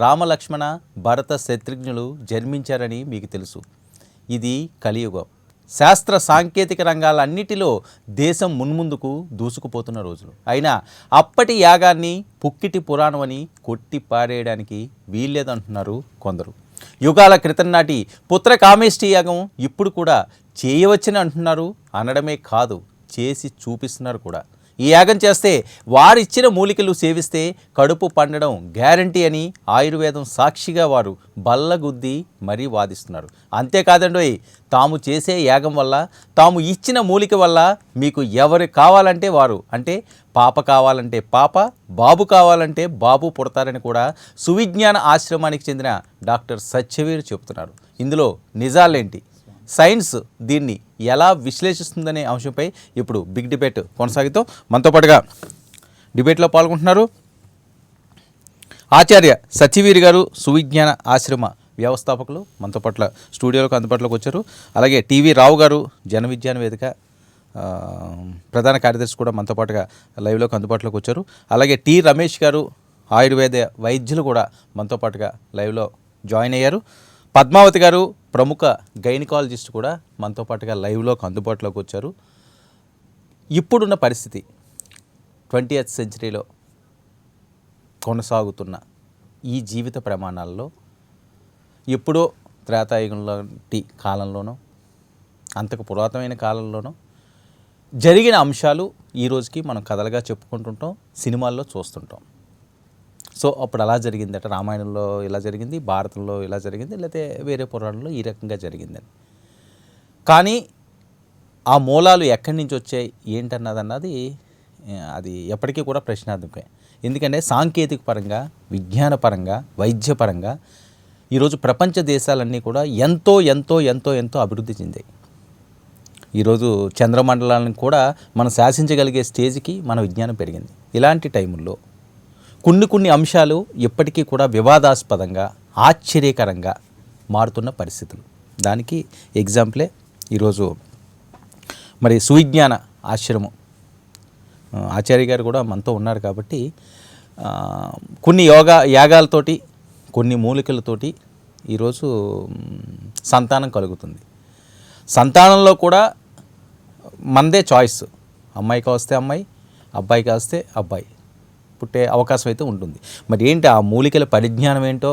రామలక్ష్మణ భరత శత్రుఘ్నులు జన్మించారని మీకు తెలుసు. ఇది కలియుగం. శాస్త్ర సాంకేతిక రంగాలన్నిటిలో దేశం మున్ముందుకు దూసుకుపోతున్న రోజులు. అయినా అప్పటి యాగాన్ని పుక్కిటి పురాణం అని కొట్టి పారేయడానికి వీల్లేదంటున్నారు కొందరు. యుగాల క్రితం నాటి పుత్రకామేష్టి యాగం ఇప్పుడు కూడా చేయవచ్చని అంటున్నారు. అనడమే కాదు, చేసి చూపిస్తున్నారు కూడా. ఈ యాగం చేస్తే వారిచ్చిన మూలికలు సేవిస్తే కడుపు పండడం గ్యారంటీ అని ఆయుర్వేదం సాక్షిగా వారు బల్లగుద్ది మరీ వాదిస్తున్నారు. అంతేకాదండోయ్, తాము చేసే యాగం వల్ల, తాము ఇచ్చిన మూలిక వల్ల మీకు ఎవరు కావాలంటే వారు, అంటే పాప కావాలంటే పాప, బాబు కావాలంటే బాబు పుడతారని కూడా సువిజ్ఞాన ఆశ్రమానికి చెందిన డాక్టర్ సత్యవీర్ చెబుతున్నారు. ఇందులో నిజాలేంటి, సైన్స్ దీన్ని ఎలా విశ్లేషిస్తుందనే అంశంపై ఇప్పుడు బిగ్ డిబేట్ కొనసాగుతాం. మనతో పాటుగా డిబేట్లో పాల్గొంటున్నారు ఆచార్య సత్యవీర్ గారు, సువిజ్ఞాన ఆశ్రమ వ్యవస్థాపకులు. మనతో పట్ల స్టూడియోలకు అందుబాటులోకి వచ్చారు. అలాగే టీవీ రావు గారు, జన విజ్ఞాన వేదిక ప్రధాన కార్యదర్శి కూడా మనతో పాటుగా లైవ్లోకి అందుబాటులోకి వచ్చారు. అలాగే టి రమేష్ గారు, ఆయుర్వేద వైద్యులు కూడా మనతో పాటుగా లైవ్లో జాయిన్ అయ్యారు. పద్మావతి గారు, ప్రముఖ గైనకాలజిస్ట్ కూడా మనతో పాటుగా లైవ్లోకి అందుబాటులోకి వచ్చారు. ఇప్పుడున్న పరిస్థితి 20th సెంచరీలో కొనసాగుతున్న ఈ జీవిత ప్రమాణాల్లో ఎప్పుడో త్రేతాయుగంలోటి కాలంలోనో, అంతకు పురాతనమైన కాలంలోనో జరిగిన అంశాలు ఈ రోజుకి మనం కథలుగా చెప్పుకుంటుంటాం, సినిమాల్లో చూస్తుంటాం. సో అప్పుడు అలా జరిగిందట, రామాయణంలో ఇలా జరిగింది, భారతంలో ఇలా జరిగింది, లేకపోతే వేరే పురాణంలో ఈ రకంగా జరిగిందని. కానీ ఆ మూలాలు ఎక్కడి నుంచి వచ్చాయి ఏంటన్నది అది ఎప్పటికీ కూడా ప్రశ్నార్థకమే. ఎందుకంటే సాంకేతిక పరంగా, విజ్ఞానపరంగా, వైద్యపరంగా ఈరోజు ప్రపంచ దేశాలన్నీ కూడా ఎంతో ఎంతో ఎంతో ఎంతో అభివృద్ధి చెందాయి. ఈరోజు చంద్రమండలాలను కూడా మనం శాసించగలిగే స్టేజ్కి మన విజ్ఞానం పెరిగింది. ఇలాంటి టైముల్లో కొన్ని అంశాలు ఇప్పటికీ కూడా వివాదాస్పదంగా, ఆశ్చర్యకరంగా మారుతున్న పరిస్థితులు. దానికి ఎగ్జాంపులే ఈరోజు మరి సువిజ్ఞాన ఆశ్రమం ఆచార్య గారు కూడా మనతో ఉన్నారు. కాబట్టి కొన్ని యాగాలతోటి, కొన్ని మూలికలతోటి ఈరోజు సంతానం కలుగుతుంది. సంతానంలో కూడా మనదే చాయిస్. అమ్మాయికి వస్తే అమ్మాయి, అబ్బాయికి వస్తే అబ్బాయి పుట్టే అవకాశం అయితే ఉంటుంది. మరి ఏంటి ఆ మూలికల పరిజ్ఞానం ఏంటో,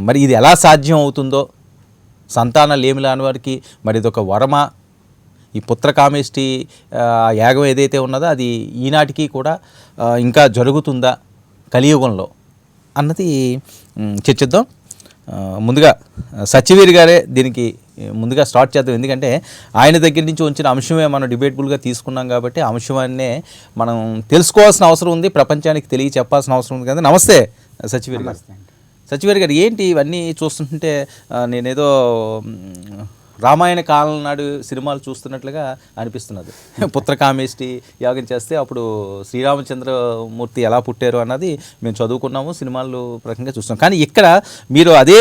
మరి ఇది ఎలా సాధ్యం అవుతుందో, సంతానాలు ఏమి లేని వారికి మరి ఇది ఒక వరమా, ఈ పుత్రకామేష్టి యాగం ఏదైతే ఉన్నదో అది ఈనాటికి కూడా ఇంకా జరుగుతుందా కలియుగంలో అన్నది చర్చిద్దాం. ముందుగా సత్యవీర్ గారే దీనికి ముందుగా స్టార్ట్ చేద్దాం. ఎందుకంటే ఆయన దగ్గర నుంచి వచ్చిన అంశమే మనం డిబేటబుల్గా తీసుకున్నాం కాబట్టి ఆ అంశాన్నే మనం తెలుసుకోవాల్సిన అవసరం ఉంది, ప్రపంచానికి చెప్పాల్సిన అవసరం ఉంది కదా. నమస్తే సత్యవీర్ గారు. సత్యవీర్ గారు, ఏంటి ఇవన్నీ చూస్తుంటే నేనేదో రామాయణ కాలం నాడు సినిమాలు చూస్తున్నట్లుగా అనిపిస్తున్నది. పుత్రకామేష్టి యాగం చేస్తే అప్పుడు శ్రీరామచంద్రమూర్తి ఎలా పుట్టారు అన్నది మేము చదువుకున్నాము, సినిమాలు ప్రకంగా చూస్తాం. కానీ ఇక్కడ మీరు అదే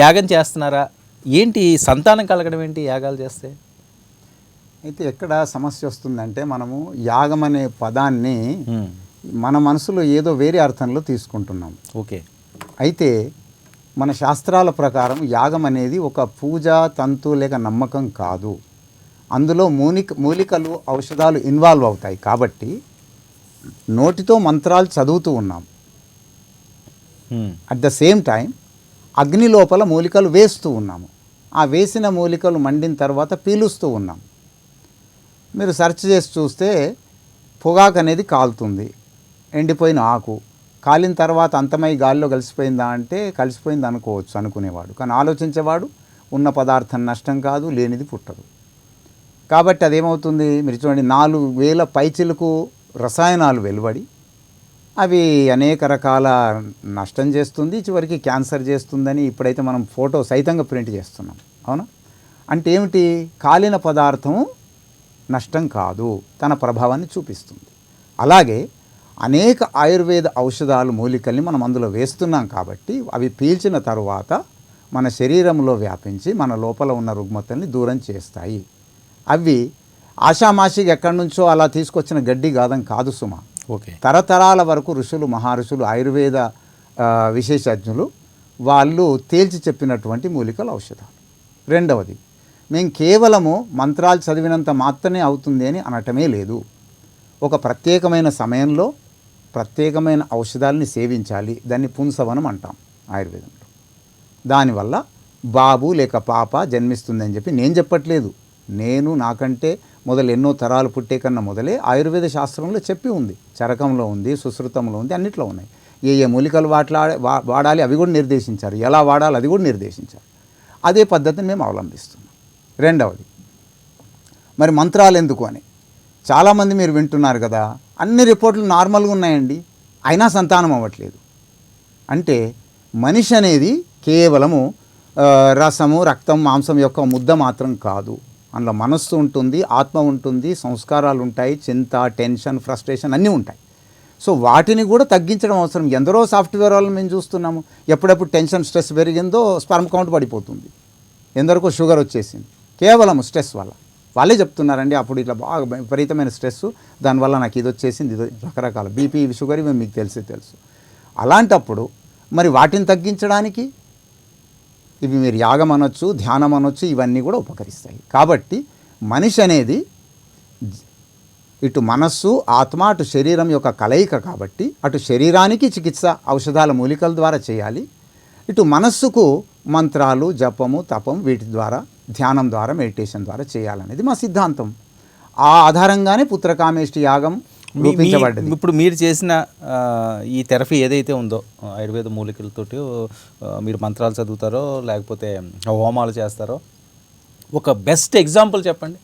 యాగం చేస్తున్నారా? ఏంటి సంతానం కలగడం ఏంటి యాగాలు చేస్తే? అయితే ఎక్కడ సమస్య వస్తుందంటే, మనము యాగం అనే పదాన్ని మన మనసులో ఏదో వేరే అర్థంలో తీసుకుంటున్నాం. ఓకే. అయితే మన శాస్త్రాల ప్రకారం యాగం అనేది ఒక పూజా తంతు లేక నమ్మకం కాదు. అందులో మూలికలు, ఔషధాలు ఇన్వాల్వ్ అవుతాయి. కాబట్టి నోటితో మంత్రాలు చదువుతూ ఉన్నాం, అట్ ద సేమ్ టైం అగ్ని లోపల మూలికలు వేస్తూ ఉన్నాము. ఆ వేసిన మూలికలు మండిన తర్వాత పీలుస్తూ ఉన్నాం. మీరు సెర్చ్ చేసి చూస్తే పొగాకు అనేది కాలుతుంది, ఎండిపోయిన ఆకు కాలిన తర్వాత అంతమై గాలిలో కలిసిపోయిందా అంటే కలిసిపోయింది అనుకోవచ్చు అనుకునేవాడు. కానీ ఆలోచించేవాడు ఉన్న పదార్థం నష్టం కాదు, లేనిది పుట్టదు. కాబట్టి అదేమవుతుంది, మీరు చూడండి, 4000 పైచిలకు రసాయనాలు వెలువడి అవి అనేక రకాల నష్టం చేస్తుంది, చివరికి క్యాన్సర్ చేస్తుందని ఇప్పుడైతే మనం ఫోటో సైతంగా ప్రింట్ చేస్తున్నాం. అవునా? అంటే ఏమిటి, కాలిన పదార్థము నష్టం కాదు, తన ప్రభావాన్ని చూపిస్తుంది. అలాగే అనేక ఆయుర్వేద ఔషధాలు, మూలికల్ని మనం అందులో వేస్తున్నాం. కాబట్టి అవి పీల్చిన తరువాత మన శరీరంలో వ్యాపించి మన లోపల ఉన్న రుగ్మతల్ని దూరం చేస్తాయి. అవి ఆషామాషిగా ఎక్కడి నుంచో అలా తీసుకొచ్చిన గడ్డి గాదం కాదు సుమ. ఓకే. తరతరాల వరకు ఋషులు, మహర్షులు ఆయుర్వేద విశేషజ్ఞులు వాళ్ళు తేల్చి చెప్పినటువంటి మూలికల ఔషధాలు. రెండవది, మేము కేవలము మంత్రాలు చదివినంత మాత్రమే అవుతుంది అని అనటమే లేదు. ఒక ప్రత్యేకమైన సమయంలో ప్రత్యేకమైన ఔషధాలని సేవించాలి. దాన్ని పుంసవనం అంటాం ఆయుర్వేదంలో. దానివల్ల బాబు లేక పాప జన్మిస్తుందని చెప్పి నేను చెప్పట్లేదు. నేను నాకంటే మొదలు ఎన్నో తరాలు పుట్టే కన్నా మొదలే ఆయుర్వేద శాస్త్రంలో చెప్పి ఉంది. చరకంలో ఉంది, సుశ్రుతంలో ఉంది, అన్నిట్లో ఉన్నాయి. ఏ మూలికలు వాడాలి అవి కూడా నిర్దేశించారు, ఎలా వాడాలి అది కూడా నిర్దేశించారు. అదే పద్ధతిని మేము అవలంబిస్తున్నాం. రెండవది, మరి మంత్రాలు ఎందుకు అని చాలామంది మీరు వింటున్నారు కదా, అన్ని రిపోర్ట్లు నార్మల్గా ఉన్నాయండి, అయినా సంతానం అవ్వట్లేదు. అంటే మనిషి అనేది కేవలము రసము, రక్తం, మాంసం యొక్క ముద్ద మాత్రం కాదు. అందులో మనస్సు ఉంటుంది, ఆత్మ ఉంటుంది, సంస్కారాలు ఉంటాయి, చింత, టెన్షన్, ఫ్రస్ట్రేషన్ అన్నీ ఉంటాయి. సో వాటిని కూడా తగ్గించడం అవసరం. ఎందరో సాఫ్ట్వేర్ వాళ్ళని మేము చూస్తున్నాము, ఎప్పుడెప్పుడు టెన్షన్ స్ట్రెస్ పెరిగిందో స్పర్మ్ కౌంట్ పడిపోతుంది, ఎందరికో షుగర్ వచ్చేసింది, కేవలం స్ట్రెస్ వల్ల. వాళ్ళే చెప్తున్నారండి, అప్పుడు ఇట్లా బాగా విపరీతమైన స్ట్రెస్, దానివల్ల నాకు ఇది వచ్చేసింది, ఇది రకరకాల బీపీ, షుగర్ ఇవి మీకు తెలుసు. అలాంటప్పుడు మరి వాటిని తగ్గించడానికి ఇవి మీరు యాగం అనొచ్చు, ధ్యానం అనొచ్చు, ఇవన్నీ కూడా ఉపకరిస్తాయి. కాబట్టి మనిషి అనేది ఇటు మనస్సు, ఆత్మ, అటు శరీరం యొక్క కలయిక. కాబట్టి అటు శరీరానికి చికిత్స ఔషధాల మూలికల ద్వారా చేయాలి, ఇటు మనస్సుకు మంత్రాలు, జపము, తపం వీటి ద్వారా, ధ్యానం ద్వారా, మెడిటేషన్ ద్వారా చేయాలనేది మా సిద్ధాంతం. ఆ ఆధారంగానే పుత్రకామేష్టి యాగం రూపించబడ్డది. ఇప్పుడు మీరు చేసిన ఈ థెరపీ ఏదైతే ఉందో ఆయుర్వేద మూలికలతోటి మీరు మంత్రాలు చదువుతారో లేకపోతే హోమాలు చేస్తారో, ఒక బెస్ట్ ఎగ్జాంపుల్ చెప్పండి.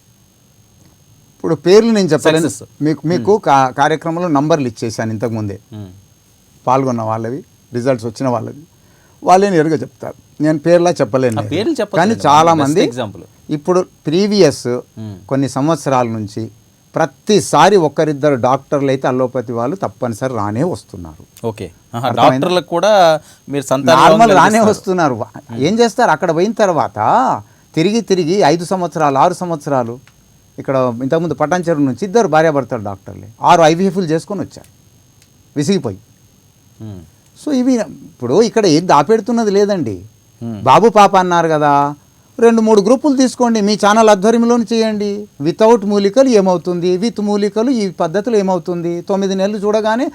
ఇప్పుడు పేర్లు నేను చెప్పలేను, మీకు కార్యక్రమంలో నంబర్లు ఇచ్చేసాను ఇంతకుముందే. పాల్గొన్న వాళ్ళవి, రిజల్ట్స్ వచ్చిన వాళ్ళవి, వాళ్ళే నేరుగా చెప్తారు. నేను పేర్లా చెప్పలేను, కానీ చాలామంది ఇప్పుడు ప్రీవియస్ కొన్ని సంవత్సరాల నుంచి ప్రతిసారి ఒకరిద్దరు డాక్టర్లు అయితే అలోపతి వాళ్ళు తప్పనిసరి రానే వస్తున్నారు. ఓకే, డాక్టర్లకు కూడా మీరు నార్మల్ రానే వస్తున్నారు. ఏం చేస్తారు, అక్కడ పోయిన తర్వాత తిరిగి 5 సంవత్సరాలు 6 సంవత్సరాలు ఇక్కడ ఇంతకుముందు పటాన్చెరు నుంచి 2 భార్యాభర్తలు డాక్టర్లే 6 IVFలు చేసుకొని వచ్చారు విసిగిపోయి. సో ఇవి ఇప్పుడు ఇక్కడ ఏం దాపెడుతున్నది లేదండి. బాబు పాప అన్నారు కదా, 2-3 గ్రూపులు తీసుకోండి, మీ ఛానల్ ఆధ్వర్యంలోనే చేయండి. వితౌట్ మూలికలు ఏమవుతుంది, విత్ మూలికలు ఈ పద్ధతులు ఏమవుతుంది, 9 నెలలు చూడగానే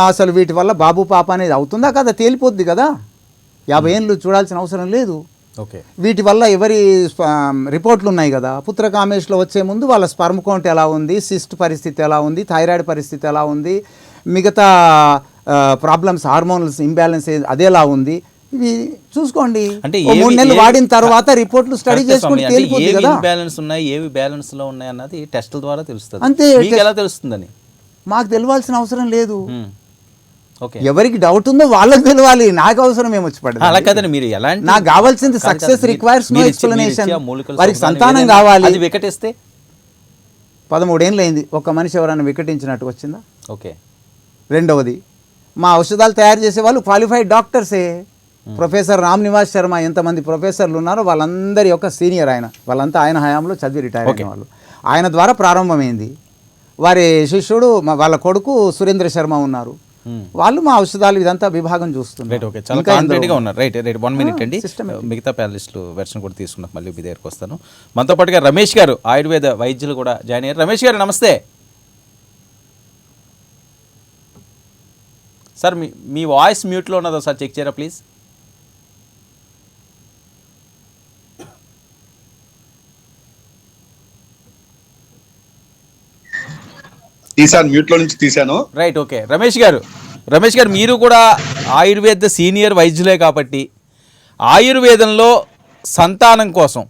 అసలు వీటి వల్ల బాబు పాప అనేది అవుతుందా కదా తేలిపోద్ది కదా. 50 ఏళ్ళు చూడాల్సిన అవసరం లేదు. ఓకే, వీటి వల్ల ఎవరి రిపోర్ట్లు ఉన్నాయి కదా. పుత్రకామేష్లో వచ్చే ముందు వాళ్ళ స్పర్మ్ కౌంట్ ఎలా ఉంది, సిస్ట్ పరిస్థితి ఎలా ఉంది, థైరాయిడ్ పరిస్థితి ఎలా ఉంది, మిగతా ప్రాబ్లమ్స్, హార్మోనల్స్ ఇంబ్యాలెన్స్ అదేలా ఉంది, ఇవి చూసుకోండి. అంటే 3 నెలలు వాడిన తర్వాత రిపోర్ట్లు స్టడీ చేసుకుంటే తేలిపోతుంది కదా. బ్యాలెన్స్ ఉన్నాయి, ఏవి బ్యాలెన్స్ లో ఉన్నాయి అన్నది టెస్టుల ద్వారా తెలుస్తుంది. అంతే, ఎలా తెలుస్తుందని మాకు తెలియాల్సిన అవసరం లేదు. ఎవరికి డౌట్ ఉందో వాళ్ళకి తెలియాలి, నాకు అవసరం ఏమొచ్చి పడదు. అలా కదండి, మీరు ఎలాంటి, నాకు కావాల్సింది సక్సెస్ రిక్వైర్స్ నో ఎక్స్ప్లెనేషన్. వారికి సంతానం కావాలి. అది వికటిస్తే 13 ఏళ్ళు అయింది, ఒక్క మనిషి ఎవరైనా వికటించినట్టు వచ్చిందా? ఓకే. రెండవది, మా ఔషధాలు తయారు చేసే వాళ్ళు క్వాలిఫైడ్ డాక్టర్సే. ప్రొఫెసర్ రామ్ నివాస్ శర్మ, ఎంతమంది ప్రొఫెసర్లు ఉన్నారో వాళ్ళందరి యొక్క సీనియర్ ఆయన, వాళ్ళంతా ఆయన హయాంలో చదివి రిటైర్ అయిన వాళ్ళు. ఆయన ద్వారా ప్రారంభమైంది. వారి శిష్యుడు వాళ్ళ కొడుకు సురేంద్ర శర్మ ఉన్నారు, వాళ్ళు మా ఔషధాలు ఇదంతా విభాగం చూస్తున్నారు. చాలా కాన్ఫిడెంట్గా ఉన్నారు. రైట్ 1 మినిట్ అండి, మిగతా ప్యానలిస్టులు వెర్షన్ కూడా తీసుకున్నాక మళ్ళీ మీ దగ్గరకు వస్తాను. మనతో పాటుగా రమేష్ గారు ఆయుర్వేద వైద్యులు కూడా జాయిన్ అయ్యారు. రమేష్ గారు నమస్తే సార్. మీ వాయిస్ మ్యూట్లో ఉన్నదో సార్ చెక్ చేయరా ప్లీజ్. మ్యూట్లో నుంచి తీశాను. Right, okay. రమేష్ గారు మీరు కూడా ఆయుర్వేద సీనియర్ వైద్యులే కాబట్టి ఆయుర్వేదంలో సంతానం కోసం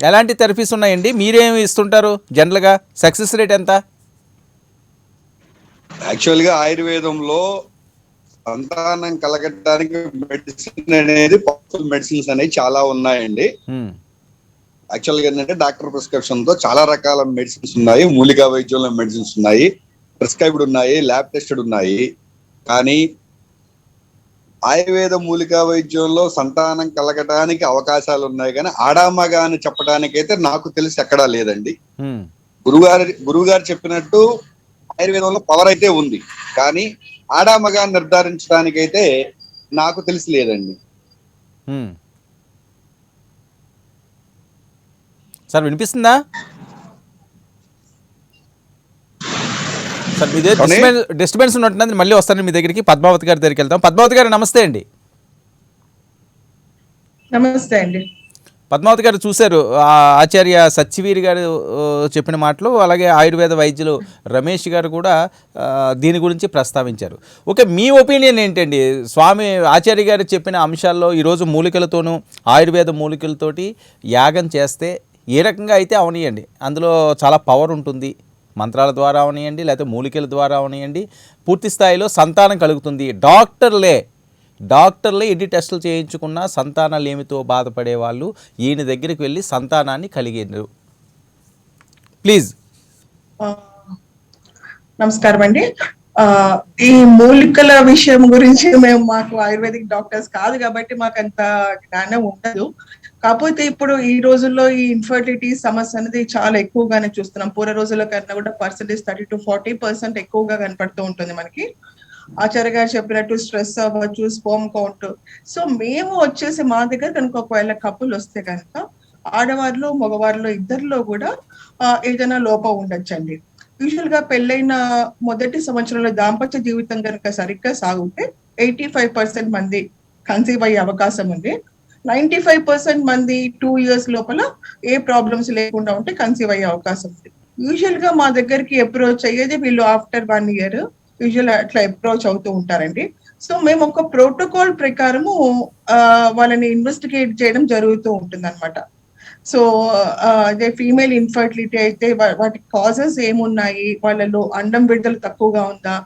ఎలాంటి థెరపీస్ ఉన్నాయండి, మీరేమి ఇస్తుంటారు జనరల్గా, సక్సెస్ రేట్ ఎంత? యాక్చువల్గా ఆయుర్వేదంలో సంతానం కలగడానికి మెడిసిన్ అనేది పవర్ఫుల్ మెడిసిన్స్ అనేవి చాలా ఉన్నాయండి. యాక్చువల్గా ఏంటంటే డాక్టర్ ప్రిస్క్రిప్షన్ తో చాలా రకాల మెడిసిన్స్ ఉన్నాయి, మూలికా వైద్యంలో మెడిసిన్స్ ఉన్నాయి, ప్రిస్క్రైబ్డ్ ఉన్నాయి, ల్యాబ్ టెస్టెడ్ ఉన్నాయి. కానీ ఆయుర్వేద మూలికా వైద్యంలో సంతానం కలగటానికి అవకాశాలు ఉన్నాయి, కానీ ఆడామగా అని చెప్పడానికైతే నాకు తెలిసి ఎక్కడా లేదండి. గురువుగారు చెప్పినట్టు ఆయుర్వేదంలో పవర్ అయితే ఉంది, కానీ ఆడామగా నిర్ధారించడానికైతే నాకు తెలిసి లేదండి. సార్ వినిపిస్తుందా సార్? మీదే డిస్టర్బెన్స్ ఉన్నట్టున్నది, మళ్ళీ వస్తాను మీ దగ్గరికి. పద్మావతి గారి దగ్గరికి వెళ్తాం. పద్మావతి గారు నమస్తే అండి. నమస్తే అండి. పద్మావతి గారు చూశారు ఆచార్య సత్యవీర్ గారు చెప్పిన మాటలు, అలాగే ఆయుర్వేద వైద్యులు రమేష్ గారు కూడా దీని గురించి ప్రస్తావించారు. ఓకే, మీ ఒపీనియన్ ఏంటండి? స్వామి ఆచార్య గారు చెప్పిన అంశాల్లో ఈరోజు మూలికలతోనూ ఆయుర్వేద మూలికలతోటి యాగం చేస్తే ఏ రకంగా అయితే అవనియండి, అందులో చాలా పవర్ ఉంటుంది. మంత్రాల ద్వారా అవనియండి, లేకపోతే మూలికల ద్వారా అవనియండి, పూర్తి స్థాయిలో సంతానం కలుగుతుంది. డాక్టర్లే ఎన్ని టెస్టులు చేయించుకున్నా సంతానాలేమితో బాధపడే వాళ్ళు ఈయన దగ్గరికి వెళ్ళి సంతానాన్ని కలిగారు. ప్లీజ్. నమస్కారం అండి. ఈ మూలికల విషయం గురించి మాకు ఆయుర్వేదిక్ డాక్టర్స్ కాదు కాబట్టి మాకు అంత జ్ఞానం ఉండదు. కాకపోతే ఇప్పుడు ఈ రోజుల్లో ఈ ఇన్ఫర్టిలిటీ సమస్య అనేది చాలా ఎక్కువగానే చూస్తున్నాం. పూర్వ రోజుల కన్నా కూడా 30% to 40% ఎక్కువగా కనపడుతూ ఉంటుంది మనకి. ఆచార్య గారు చెప్పినట్టు స్ట్రెస్ అవ్వచ్చు, స్పోమ్ కౌంట్. సో మేము వచ్చేసి మా దగ్గర కనుక ఒకవేళ కపుల్ వస్తే కనుక ఆడవారిలో మగవారిలో ఇద్దరిలో కూడా ఏదైనా లోపం ఉండొచ్చండి. యూజువల్ గా పెళ్ళైన మొదటి సంవత్సరంలో దాంపత్య జీవితం కనుక సరిగ్గా సాగితే 85% మంది కన్సీవ్ అయ్యే అవకాశం ఉంది. 95% మంది 2 years లోపల ఏ ప్రాబ్లమ్స్ లేకుండా ఉంటే కన్సీవ్ అయ్యే అవకాశం ఉంది. యూజువల్ గా మా దగ్గరికి అప్రోచ్ అయ్యేది వీళ్ళు ఆఫ్టర్ 1 year యూజువల్ అట్లా అప్రోచ్ అవుతూ ఉంటారండి. సో మేము ఒక ప్రోటోకాల్ ప్రకారము వాళ్ళని ఇన్వెస్టిగేట్ చేయడం జరుగుతూ ఉంటుంది అనమాట. సో అదే ఫీమేల్ ఇన్ఫర్టిలిటీ అయితే వాటి కాజెస్ ఏమున్నాయి, వాళ్ళలో అండం విడుదల తక్కువగా ఉందా,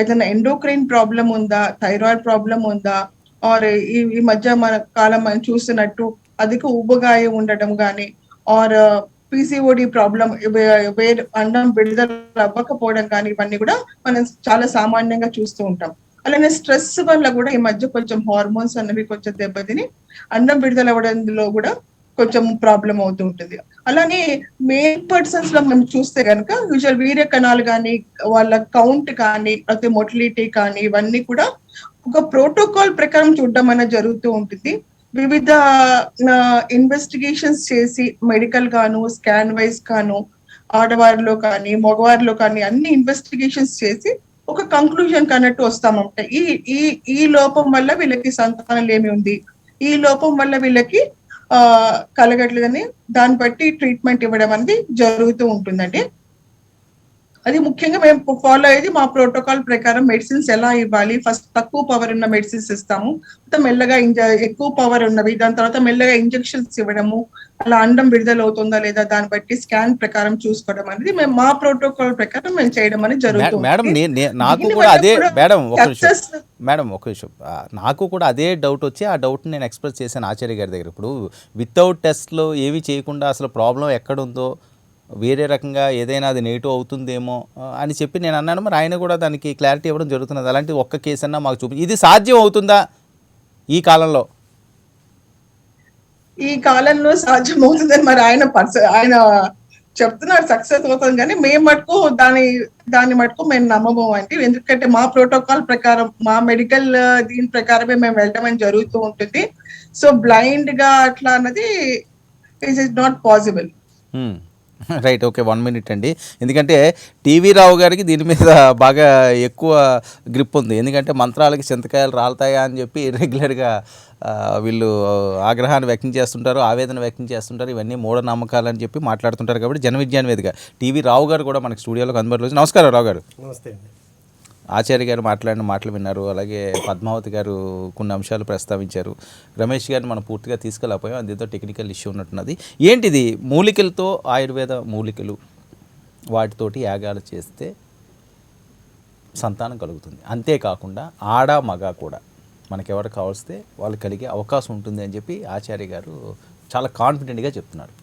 ఏదైనా ఎండోక్రైన్ ప్రాబ్లం ఉందా, థైరాయిడ్ ప్రాబ్లం ఉందా, ఆర్ ఈ మధ్య మన కాలం మనం చూస్తున్నట్టు అధిక ఉబ్బగాయం ఉండటం కానీ, ఆర్ పిసిఓడి ప్రాబ్లం, అండం విడుదల అవ్వకపోవడం కానీ, ఇవన్నీ కూడా మనం చాలా సామాన్యంగా చూస్తూ ఉంటాం. అలానే స్ట్రెస్ వల్ల కూడా ఈ మధ్య కొంచెం హార్మోన్స్ అనేవి కొంచెం దెబ్బతిని అండం విడుదల అవ్వడంలో కూడా కొంచెం ప్రాబ్లం అవుతూ ఉంటుంది. అలానే మెయిల్ పర్సన్స్ లో మనం చూస్తే కనుక యూజువల్ వీర్య కణాలు కానీ, వాళ్ళ కౌంట్ కానీ, లేకపోతే మొటిలిటీ కానీ, ఇవన్నీ కూడా ఒక ప్రోటోకాల్ ప్రకారం చూడడం అనేది జరుగుతూ ఉంటుంది. వివిధ ఇన్వెస్టిగేషన్స్ చేసి మెడికల్ గాను, స్కాన్ వైజ్ గాను, ఆడవారిలో కానీ మగవారిలో కానీ అన్ని ఇన్వెస్టిగేషన్స్ చేసి ఒక కంక్లూజన్ కన్నట్టు వస్తామంటే ఈ లోపం వల్ల వీళ్ళకి సంతానం ఏమి ఉంది, ఈ లోపం వల్ల వీళ్ళకి కలగట్లేదని దాన్ని బట్టి ట్రీట్మెంట్ ఇవ్వడం అనేది జరుగుతూ ఉంటుందండి. అది ముఖ్యంగా మేము ఫాలో అయ్యేది మా ప్రోటోకాల్ ప్రకారం. మెడిసిన్స్ ఎలా ఇవ్వాలి, ఫస్ట్ తక్కువ పవర్ ఉన్న మెడిసిన్స్ ఇస్తాము, మెల్లగా ఎక్కువ పవర్ ఉన్నవి, దాని తర్వాత మెల్లగా ఇంజెక్షన్స్ ఇవ్వడము, అలా అండం విడుదల అవుతుందా లేదా దాన్ని బట్టి స్కాన్ ప్రకారం చూసుకోవడం అనేది మేము మా ప్రోటోకాల్ ప్రకారం మేము చేయడం అనేది జరుగుతుంది. ఒక విషయం నాకు కూడా అదే డౌట్ వచ్చి ఆ డౌట్ నేను ఎక్స్ప్రెస్ చేశాను ఆచార్య గారి దగ్గర. ఇప్పుడు వితౌట్ టెస్ట్లో ఏవి చేయకుండా అసలు ప్రాబ్లం ఎక్కడుందో, వేరే రకంగా ఏదైనా అది నెగిటివ్ అవుతుందేమో అని చెప్పి నేను అన్నాను. మరి ఆయన కూడా దానికి క్లారిటీ ఇవ్వడం జరుగుతున్నది. అలాంటి ఒక్క కేసు అన్నా మాకు చూపి, ఇది సాధ్యం అవుతుందా ఈ కాలంలో? ఈ కాలంలో సాధ్యం అవుతుందని మరి ఆయన చెప్తున్నారు సక్సెస్ అవుతుంది, కానీ మేము మటుకు దాన్ని మటుకు మేము నమ్మము అండి. ఎందుకంటే మా ప్రోటోకాల్ ప్రకారం, మా మెడికల్ దీని ప్రకారమే మేము వెళ్ళడం జరుగుతూ ఉంటుంది. సో బ్లైండ్ గా అట్లా అన్నది it is not possible. Right, okay, 1 minute అండి. ఎందుకంటే టీవీ రావు గారికి దీని మీద బాగా ఎక్కువ గ్రిప్ ఉంది. ఎందుకంటే మంత్రాలకి చింతకాయలు రాలుతాయా అని చెప్పి రెగ్యులర్గా వీళ్ళు ఆగ్రహాన్ని వ్యక్తం చేస్తుంటారు, ఆవేదన వ్యక్తం చేస్తుంటారు. ఇవన్నీ మూఢనమ్మకాలు అని చెప్పి మాట్లాడుతుంటారు. కాబట్టి జన విజ్ఞాన వేదిక టీవీ రావు గారు కూడా మనకి స్టూడియోలో అందుబాటులో. నమస్కారం రావు గారు. నమస్తే అండి. ఆచార్య గారు మాట్లాడిన మాటలు విన్నారు, అలాగే పద్మావతి గారు కొన్ని అంశాలు ప్రస్తావించారు. రమేష్ గారిని మనం పూర్తిగా తీసుకెళ్ళకపోయాం, అందుతో టెక్నికల్ ఇష్యూ ఉన్నట్టున్నది. ఏంటిది మూలికలతో ఆయుర్వేద మూలికలు, వాటితోటి యాగాలు చేస్తే సంతానం కలుగుతుంది. అంతేకాకుండా ఆడ మగ కూడా మనకెవరు కావలిస్తే వాళ్ళు కలిగే అవకాశం ఉంటుంది అని చెప్పి ఆచార్య గారు చాలా కాన్ఫిడెంట్గా చెప్తున్నారు.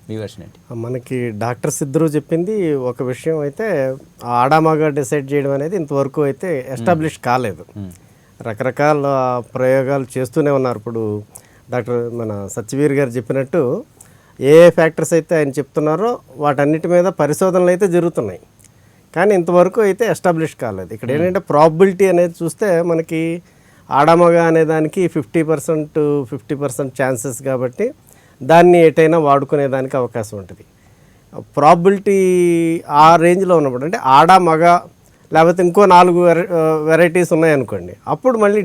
మీ వెర్షన్ ఏంటి? మనకి డాక్టర్స్ ఇద్దరు చెప్పింది ఒక విషయం అయితే, ఆడామగా డిసైడ్ చేయడం అనేది ఇంతవరకు అయితే ఎస్టాబ్లిష్ కాలేదు. రకరకాల ప్రయోగాలు చేస్తూనే ఉన్నారు. ఇప్పుడు డాక్టర్ మన సత్యవీర్ గారు చెప్పినట్టు ఏ ఫ్యాక్టర్స్ అయితే ఆయన చెప్తున్నారో వాటన్నిటి మీద పరిశోధనలు అయితే జరుగుతున్నాయి, కానీ ఇంతవరకు అయితే ఎస్టాబ్లిష్ కాలేదు. ఇక్కడ ఏంటంటే ప్రాబిలిటీ అనేది చూస్తే మనకి ఆడమగ అనే దానికి 50% ఛాన్సెస్ కాబట్టి దాన్ని ఎటైనా వాడుకునేదానికి అవకాశం ఉంటుంది. ప్రాబిలిటీ ఆ రేంజ్లో ఉన్నప్పుడు అంటే ఆడ మగ లేకపోతే ఇంకో 4 వెరైటీస్ ఉన్నాయనుకోండి, అప్పుడు మళ్ళీ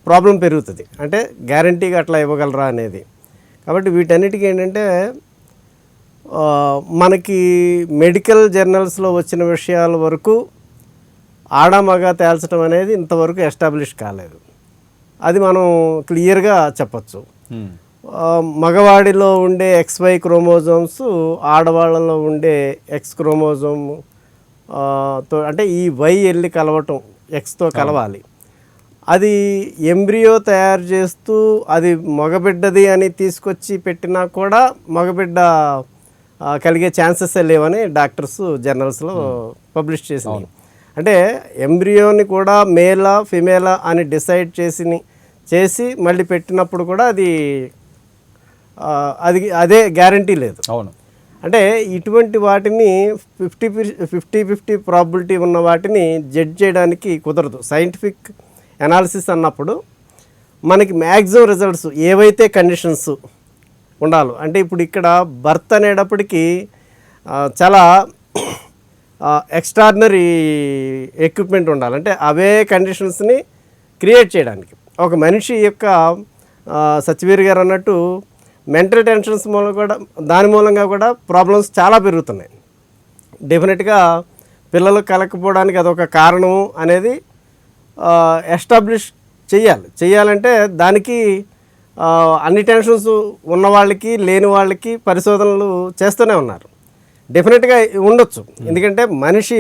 ప్రాబ్లం పెరుగుతుంది. అంటే గ్యారంటీగా అట్లా ఇవ్వగలరా అనేది. కాబట్టి వీటన్నిటికీ ఏంటంటే మనకి మెడికల్ జర్నల్స్లో వచ్చిన విషయాల వరకు ఆడ మగ తేల్చడం అనేది ఇంతవరకు ఎస్టాబ్లిష్ కాలేదు. అది మనం క్లియర్గా చెప్పచ్చు. మగవాడిలో ఉండే XY క్రోమోజోమ్స్ ఆడవాళ్ళలో ఉండే X క్రోమోజోమ్ తో అంటే ఈ Y వెళ్ళి కలవటం Xతో కలవాలి. అది ఎంబ్రియో తయారు చేస్తూ అది మగబిడ్డది అని తీసుకొచ్చి పెట్టినా కూడా మగబిడ్డ కలిగే ఛాన్సెస్ లేవని డాక్టర్స్ జర్నల్స్లో పబ్లిష్ చేసింది. అంటే ఎంబ్రియోని కూడా మేలా ఫిమేలా అని డిసైడ్ చేసి మళ్ళీ పెట్టినప్పుడు కూడా అదే గ్యారంటీ లేదు. అవును. అంటే ఇటువంటి వాటిని 50-50 ప్రాబిలిటీ ఉన్న వాటిని జడ్జ్ చేయడానికి కుదరదు. సైంటిఫిక్ అనాలిసిస్ అన్నప్పుడు మనకి మ్యాక్సిమం రిజల్ట్స్ ఏవైతే కండిషన్స్ ఉండాలో, అంటే ఇప్పుడు ఇక్కడ బర్త్ అనేటప్పటికీ చాలా ఎక్స్ట్రాడినరీ ఎక్విప్మెంట్ ఉండాలి. అంటే అవే కండిషన్స్ని క్రియేట్ చేయడానికి ఒక మనిషి యొక్క సత్యవీర్ గారు అన్నట్టు మెంటల్ టెన్షన్స్ మూలంగా కూడా ప్రాబ్లమ్స్ చాలా పెరుగుతున్నాయి. డెఫినెట్గా పిల్లలు కలకపోవడానికి అదొక కారణం అనేది ఎస్టాబ్లిష్ చేయాలంటే దానికి అన్ని టెన్షన్స్ ఉన్న వాళ్ళకి లేని వాళ్ళకి పరిశోధనలు చేస్తూనే ఉన్నారు. డెఫినెట్గా ఉండొచ్చు. ఎందుకంటే మనిషి